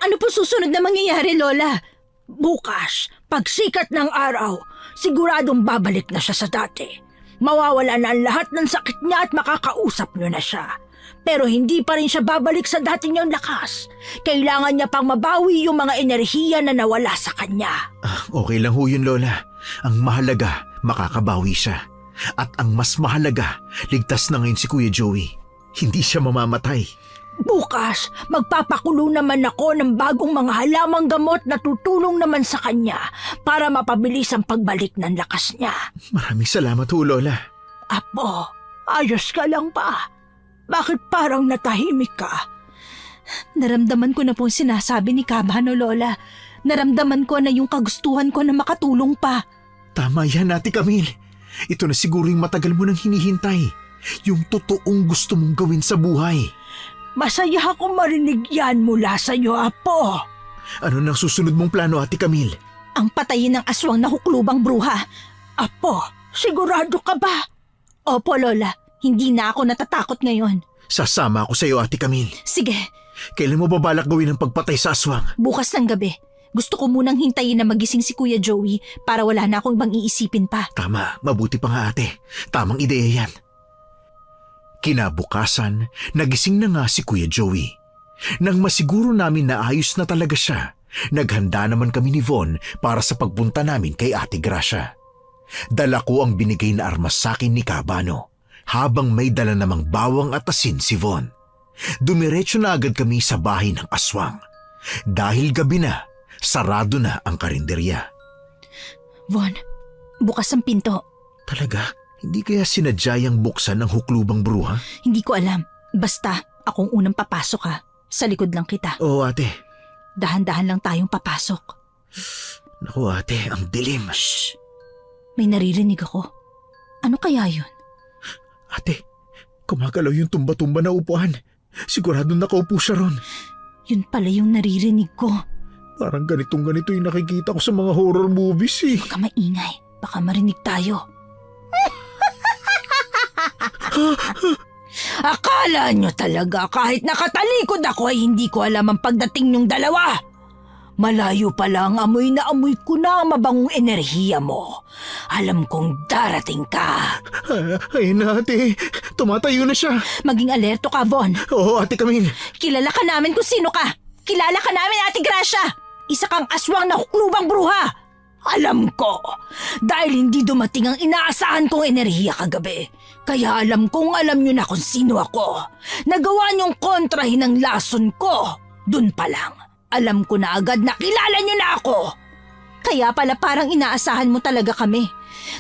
Ano po susunod na mangyayari, Lola? Bukas, pagsikat ng araw, siguradong babalik na siya sa dati. Mawawala na ang lahat ng sakit niya at makakausap niyo na siya. Pero hindi pa rin siya babalik sa dati niyang lakas. Kailangan niya pang mabawi yung mga enerhiya na nawala sa kanya. Okay lang ho yun, Lola. Ang mahalaga, makakabawi siya. At ang mas mahalaga, ligtas na ngayon si Kuya Joey. Hindi siya mamamatay. Bukas, magpapakulo naman ako ng bagong mga halamang gamot na tutulong naman sa kanya para mapabilis ang pagbalik ng lakas niya. Maraming salamat ho, Lola. Apo, ayos ka lang ba? Bakit parang natahimik ka? Naramdaman ko na po ang sinasabi ni Kabano, Lola. Naramdaman ko na yung kagustuhan ko na makatulong pa. Tama yan, Ate Camille. Ito na siguro yung matagal mo nang hinihintay. Yung totoong gusto mong gawin sa buhay. Masaya akong marinig yan mula sa iyo, Apo. Ano nang susunod mong plano, Ate Camille? Ang patayin ng aswang na huklubang bruha. Apo, sigurado ka ba? Opo, Lola. Hindi na ako natatakot ngayon. Sasama ako sa iyo, Ate Camille. Sige, Kailan mo ba balak gawin ang pagpatay sa aswang? bukas ng gabi. Gusto ko munang hintayin na magising si Kuya Joey para wala na akong ibang iisipin pa. Tama, mabuti pa nga, ate. Tamang ideya yan. Kinabukasan, nagising na nga si Kuya Joey. Nang masiguro namin na ayos na talaga siya, naghanda naman kami ni Von para sa pagpunta namin kay Ate Gracia. Dala ko ang binigay na armas sa akin ni Kabano, habang may dala namang bawang at asin si Von. Dumiretso na agad kami sa bahay ng aswang. Dahil gabi na, sarado na ang karinderya. Von, bukas ang pinto. Talaga? Hindi kaya sinadyayang buksan ng huklubang bruha? Hindi ko alam. Basta, akong unang papasok ha. Sa likod lang kita. Oo, ate. Dahan-dahan lang tayong papasok. Naku, ate, ang dilim. Shh! May naririnig ako. Ano kaya yun? Ate, kumagalaw yung tumba-tumba na upuan. Sigurado nakaupo siya ron. Yun pala yung naririnig ko. Parang ganitong-ganito yung nakikita ko sa mga horror movies eh. Baka maingay. Baka marinig tayo. Akala nyo talaga kahit nakatalikod ako ay hindi ko alam ang pagdating nyong dalawa. Malayo pa lang amoy na amoy ko na ang mabangong enerhiya mo. Alam kong darating ka. Ay na, ate. Tumatayo na siya. Maging alerto ka, Von. Oo, Ate Camille. Kilala ka namin kung sino ka. Kilala ka namin, Ate Gracia. Isa kang aswang na huklubang bruha. Alam ko, dahil hindi dumating ang inaasahan kong enerhiya kagabi. Kaya alam kong alam nyo na kung sino ako. Nagawa nyong kontrahin ang lason ko. Dun pa lang, alam ko na agad na kilala nyo na ako. Kaya pala parang inaasahan mo talaga kami.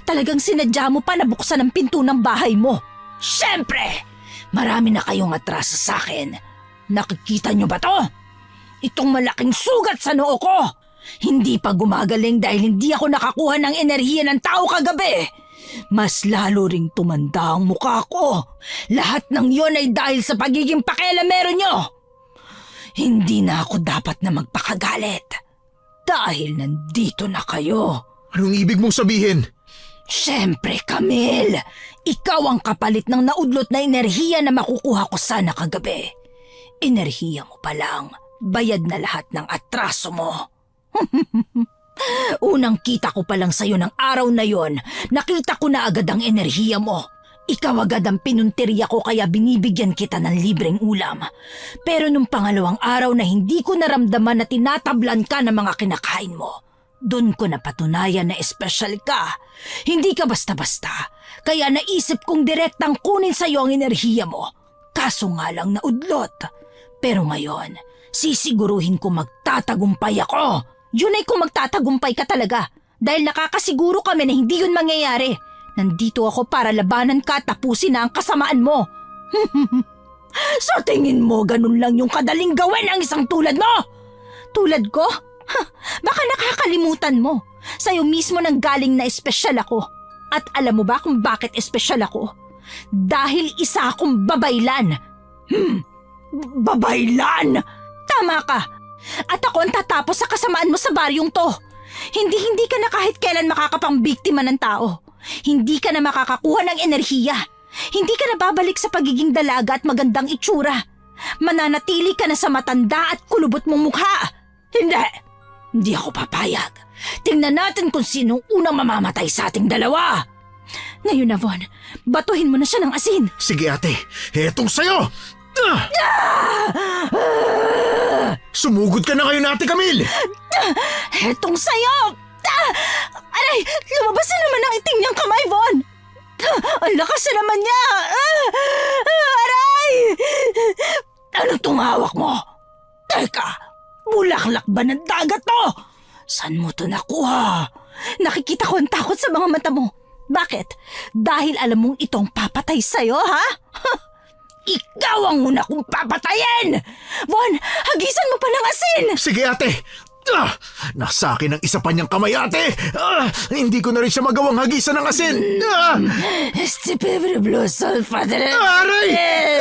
Talagang sinadya mo pa na buksan ang pinto ng bahay mo. Siyempre, marami na kayong atraso sa akin. Nakikita nyo ba to? Itong malaking sugat sa noo ko. Hindi pa gumagaling dahil hindi ako nakakuha ng enerhiya ng tao kagabi. Mas lalo ring tumanda ang mukha ko. Lahat ng yon ay dahil sa pagiging pakialamero nyo. Hindi na ako dapat na magpakagalit. Dahil nandito na kayo. Anong ibig mong sabihin? Siyempre, Camille. Ikaw ang kapalit ng naudlot na enerhiya na makukuha ko sana kagabi. Enerhiya mo pa lang. Bayad na lahat ng atraso mo. Unang kita ko pa lang sa'yo ng araw na yon, nakita ko na agad ang enerhiya mo. Ikaw agad ang pinunteriya ko kaya binibigyan kita ng libreng ulam. Pero nung pangalawang araw na hindi ko naramdaman na tinatablan ka ng mga kinakain mo, doon ko napatunayan na espesyal ka. Hindi ka basta-basta, kaya naisip kong direktang kunin sa'yo ang enerhiya mo. Kaso nga lang naudlot. Pero ngayon, sisiguruhin ko magtatagumpay ako. Yun ay kung magtatagumpay ka talaga. Dahil nakakasiguro kami na hindi yun mangyayari. Nandito ako para labanan ka at tapusin na ang kasamaan mo. Sa tingin mo, ganun lang yung kadaling gawin ang isang tulad mo? Tulad ko? Baka nakakalimutan mo. Sa'yo mismo nang galing na espesyal ako. At alam mo ba kung bakit espesyal ako? Dahil isa akong babaylan. Babaylan? Tama ka. At ako ang tatapos sa kasamaan mo sa baryong to. Hindi ka na kahit kailan makakapambiktima ng tao. Hindi ka na makakakuha ng enerhiya. Hindi ka na babalik sa pagiging dalaga at magandang itsura. Mananatili ka na sa matanda at kulubot mong mukha. Hindi ako papayag. Tingnan natin kung sinong unang mamamatay sa ating dalawa. Ngayon na, Von, batuhin mo na siya ng asin. Sige, ate. Etong sayo! Sumugod ka na ngayon, Ate Camille! Hetong sayo! Aray! Lumabas na naman ang itim niyang kamay, Von! Ang lakas na naman niya! Aray! Ano tong hawak mo? Teka, bulaklak ba ng dagat to? Saan mo to nakuha? Nakikita ko ang takot sa mga mata mo. Bakit? Dahil alam mong itong papatay sa'yo, ha? Ikaw ang una kong papatayin! Von, hagisan mo pa ng asin! Sige, ate! Nasa akin ang isa pa niyang kamay, ate! Hindi ko na rin siya magawang hagisan ng asin! Stupid blue sulfate. Aray!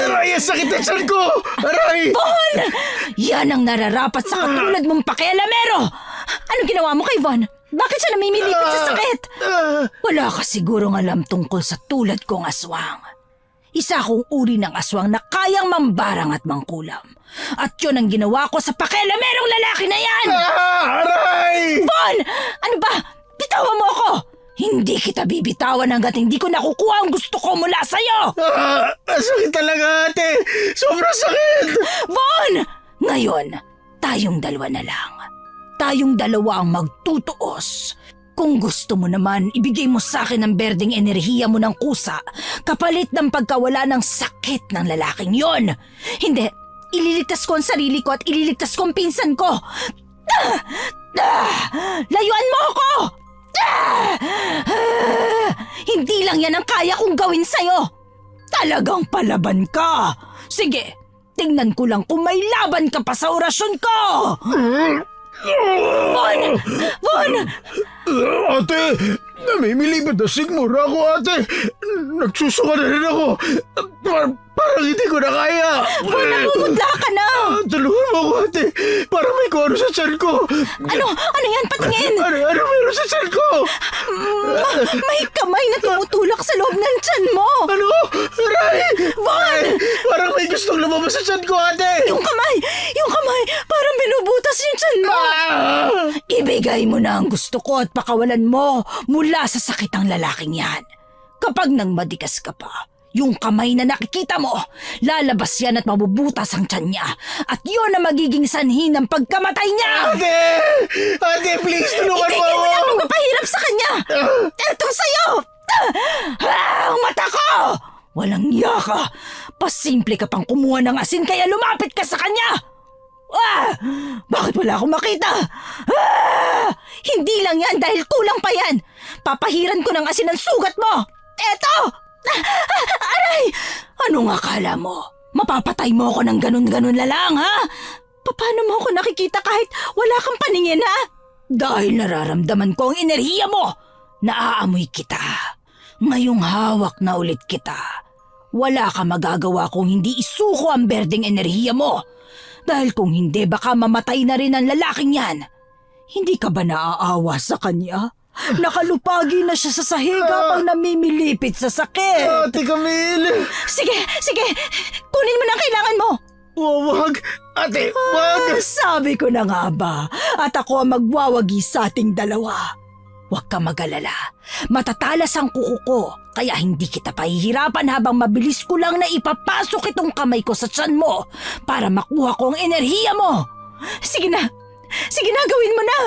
Aray! Ang sakit ng tiyan ko! Aray! Von! Yan ang nararapat sa katulad mong pakialamero! Anong ginawa mo kay Von? Bakit siya namimilipit sa sakit? Wala ka sigurong alam tungkol sa tulad kong aswang. Isa akong uri ng aswang na kayang mambarang at mangkulam. At yun ang ginawa ko sa pakialamerong lalaki na yan! Aray! Von! Ano ba? Bitawan mo ako! Hindi kita bibitawan hanggat hindi ko nakukuha ang gusto ko mula sa'yo! Sakit talaga, ate! Sobrang sakit! Von! Ngayon, tayong dalawa na lang. Tayong dalawa ang magtutuos. Kung gusto mo naman, ibigay mo sa akin ang berdeng enerhiya mo ng kusa kapalit ng pagkawala ng sakit ng lalaking yon. Hindi. Ililigtas ko ang sarili ko at ililigtas ko ang pinsan ko. Layuan mo ako! Hindi lang yan ang kaya kong gawin sa'yo. Talagang palaban ka. Sige, tingnan ko lang kung may laban ka pa sa orasyon ko. Von! Von! Ate! Namimilipad na sigmura ako, ate! Nagsusuka na rin ako! Parang hindi ko na kaya! Von, namumudla ka na! Tulungan mo ako, ate! Parang may kuwano sa tiyan ko! Ano yan? Patingin! Ano meron sa tiyan ko? May kamay na tumutulak sa loob ng tiyan mo! Ano? Aray! Von! Parang may gustong lumabas sa tiyan ko, ate! Yung kamay! Yung kamay! Parang binubutas yung tiyan mo! Ibigay mo na ang gusto ko at pakawalan mo mula sa sakit ang lalaking yan. Kapag nang madikas ka pa, yung kamay na nakikita mo, lalabas yan at mabubutas ang tiyan niya. At yun ang magiging sanhi ng pagkamatay niya! Ate! Ate, please, tulungan mo Itigil mo ako! na ang pagpapahirap sa kanya! Eto sa'yo! Ang mata ko! Walang iya ka! Pasimple ka pang kumuha ng asin kaya lumapit ka sa kanya! Bakit wala akong makita? Hindi lang yan dahil kulang pa yan! Papahiran ko ng asin ang sugat mo! Eto! Aray! Anong akala mo? Mapapatay mo ako ng ganun-ganun na lang, ha? Paano mo ako nakikita kahit wala kang paningin, ha? Dahil nararamdaman ko ang enerhiya mo! Naaamoy kita. Ngayong hawak na ulit kita. Wala ka magagawa kung hindi isuko ang berdeng enerhiya mo. Dahil kung hindi, baka mamatay na rin ang lalaking yan. Hindi ka ba naaawa sa kanya? Nakalupagi na siya sa sahig habang namimilipit sa sakit. Ate Camille! Sige, kunin mo na ang kailangan mo. Wag! Ate, wag! Sabi ko na nga ba, at ako ang magwawagi sa ating dalawa. Huwag ka mag-alala. Matatalas ang kuko ko, kaya hindi kita pahihirapan habang mabilis ko lang na ipapasok itong kamay ko sa tiyan mo para makuha ko ang enerhiya mo. Sige na, gawin mo na.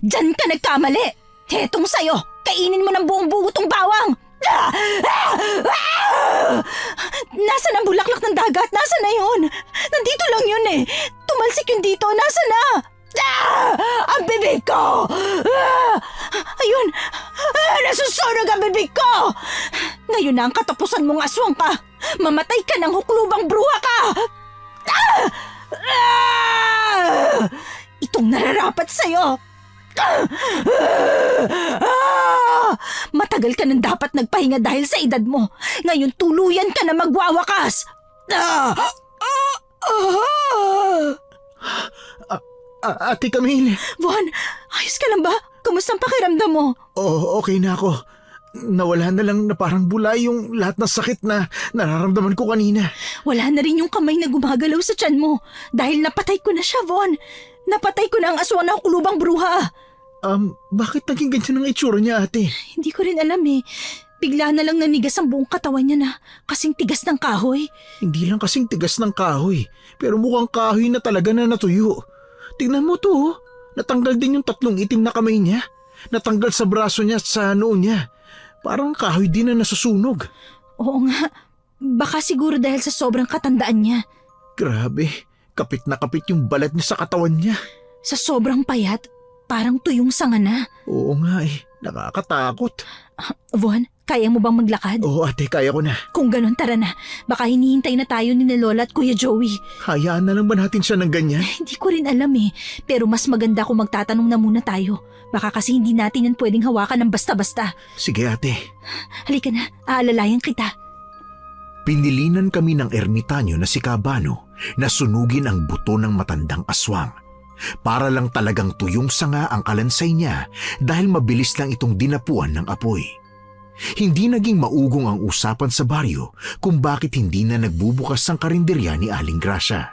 Diyan ka nagkamali. Hetong sayo, kainin mo ng buong buo tong bawang. Nasaan ang bulaklak ng dagat? Nasaan na yun? Nandito lang yun eh. Tumalsik yun dito. Nasaan na? Ang bibig ko! Ayun! Nasusunog ang bibig ko! Ngayon na ang katapusan mong aswang ka. Mamatay ka ng huklubang bruha ka! Itong nararapat sa'yo. Matagal ka nang dapat nagpahinga dahil sa edad mo. Ngayon tuluyan ka na magwawakas. Ate Camille! Von, ayos ka lang ba? Kamusta ang pakiramdam mo? Oh, okay na ako. Nawala na lang na parang bula yung lahat ng sakit na nararamdaman ko kanina. Wala na rin yung kamay na gumagalaw sa tiyan mo dahil napatay ko na siya, Von. Napatay ko na ang aswang na huklubang bruha. Bakit naging ganyan ang itsura niya, ate? Hindi ko rin alam eh. Bigla na lang nanigas ang buong katawan niya na kasing tigas ng kahoy. Hindi lang kasing tigas ng kahoy, pero mukhang kahoy na talaga na natuyo. Tingnan mo to, oh. Natanggal din yung 3 itim na kamay niya. Natanggal sa braso niya at sa noo niya. Parang kahoy din na nasusunog. Oo nga. Baka siguro dahil sa sobrang katandaan niya. Grabe, kapit na kapit yung balat niya sa katawan niya. Sa sobrang payat, parang tuyong sanga na. Oo nga eh, nakakatakot. Von, kaya mo bang maglakad? Oo ate, kaya ko na. Kung ganun, tara na. Baka hinihintay na tayo ni Lola at Kuya Joey. Hayaan na lang ba natin siya ng ganyan? Hindi ko rin alam eh. Pero mas maganda kung magtatanong na muna tayo. Baka kasi hindi natin yan pwedeng hawakan ng basta-basta. Sige ate. Halika na, aalalayan kita. Pinilinan kami ng ermitanyo na si Cabano na sunugin ang buto ng matandang aswang. Para lang talagang tuyong sanga ang kalansay niya dahil mabilis lang itong dinapuan ng apoy. Hindi naging maugong ang usapan sa baryo kung bakit hindi na nagbubukas ang karinderya ni Aling Gracia.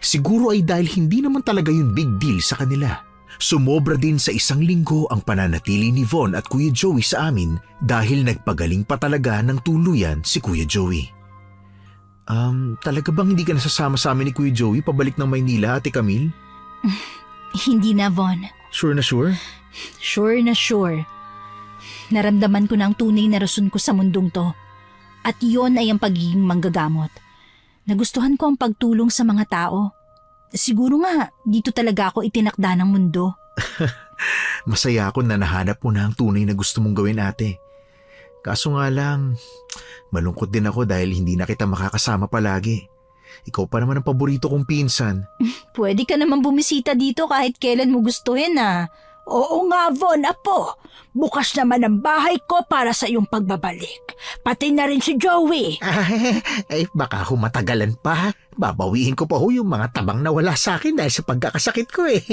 Siguro ay dahil hindi naman talaga yun big deal sa kanila. Sumobra din sa 1 linggo ang pananatili ni Von at Kuya Joey sa amin dahil nagpagaling pa talaga ng tuluyan si Kuya Joey. Talaga bang hindi ka nasasama sa amin ni Kuya Joey pabalik ng Maynila, Ate Camille? Hindi na, Von. Sure na sure? Sure na sure. Naramdaman ko na ang tunay na rason ko sa mundong to. At yon ay ang pagiging manggagamot. Nagustuhan ko ang pagtulong sa mga tao. Siguro nga, dito talaga ako itinakda ng mundo. Masaya ako na nahanap mo na ang tunay na gusto mong gawin, ate. Kaso nga lang, malungkot din ako dahil hindi na kita makakasama palagi. Ikaw pa naman ang paborito kong pinsan. Pwede ka naman bumisita dito kahit kailan mo gustuhin ah. Oo nga, Von, apo. Bukas naman ang bahay ko para sa iyong pagbabalik. Pati na rin si Joey. Ay, baka ho matagalan pa. Babawiin ko pa ho yung mga tabang na wala sa akin dahil sa pagkakasakit ko eh.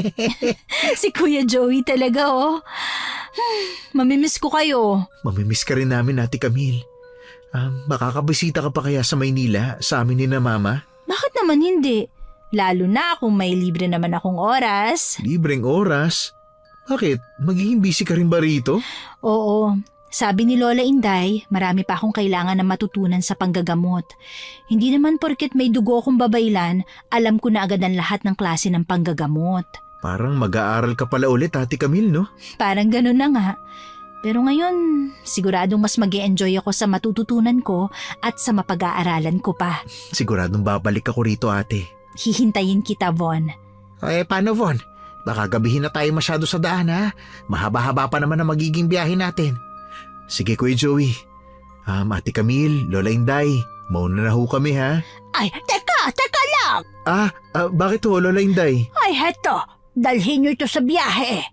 Si Kuya Joey talaga, oh. Mamimiss ko kayo. Mamimiss ka rin namin, Ate Camille. Makakabisita ka pa kaya sa Maynila sa amin ni na Mama? Bakit naman hindi? Lalo na kung may libre naman akong oras. Libreng oras? Bakit? Magiging busy ka rin ba rito? Oo. Sabi ni Lola Inday, marami pa akong kailangan na matutunan sa panggagamot. Hindi naman porket may dugo akong babaylan, alam ko na agad ang lahat ng klase ng panggagamot. Parang mag-aaral ka pala ulit, Ate Camille, no? Parang ganun na nga. Pero ngayon, siguradong mas mag-e-enjoy ako sa matututunan ko at sa mapag-aaralan ko pa. Siguradong babalik ako rito, ate. Hihintayin kita, Von. Eh, paano, Von? Baka gabihin na tayo masyado sa daan, ha? Mahaba-haba pa naman ang magiging biyahe natin. Sige, Kuya Joey. Ate Camille, Lola Inday, mauna na ho kami, ha? Ay, teka lang. Bakit ho, Lola Inday? Ay, heto. Dalhin niyo ito sa biyahe.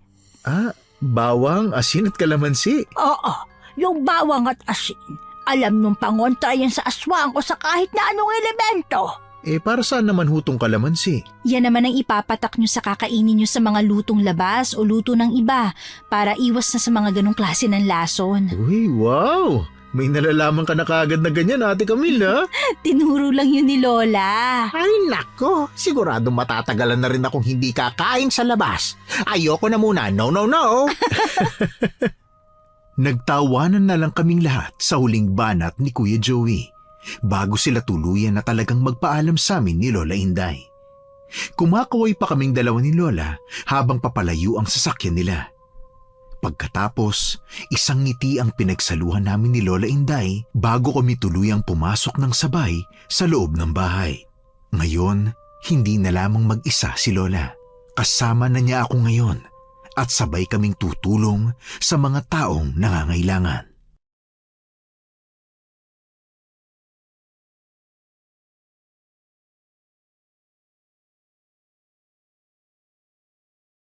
Bawang, asin at kalamansi. Oo, yung bawang at asin. Alam nung pangontra yan sa aswang o sa kahit na anong elemento. Para saan naman hutong kalamansi? Yan naman ang ipapatak nyo sa kakainin nyo sa mga lutong labas o luto ng iba para iwas na sa mga ganong klase ng lason. Uy, wow! May nalalaman ka na kaagad na ganyan, Ate Camille, ha? Tinuro lang yun ni Lola. Ay, nako. Siguradong matatagalan na rin akong hindi kakain sa labas. Ayoko na muna. No, no, no. Nagtawanan na lang kaming lahat sa huling banat ni Kuya Joey bago sila tuluyan na talagang magpaalam sa amin ni Lola Inday. Kumakaway pa kaming dalawa ni Lola habang papalayo ang sasakyan nila. Pagkatapos, isang ngiti ang pinagsaluhan namin ni Lola Inday bago kami tuluyang pumasok ng sabay sa loob ng bahay. Ngayon, hindi na lamang mag-isa si Lola. Kasama na niya ako ngayon at sabay kaming tutulong sa mga taong nangangailangan.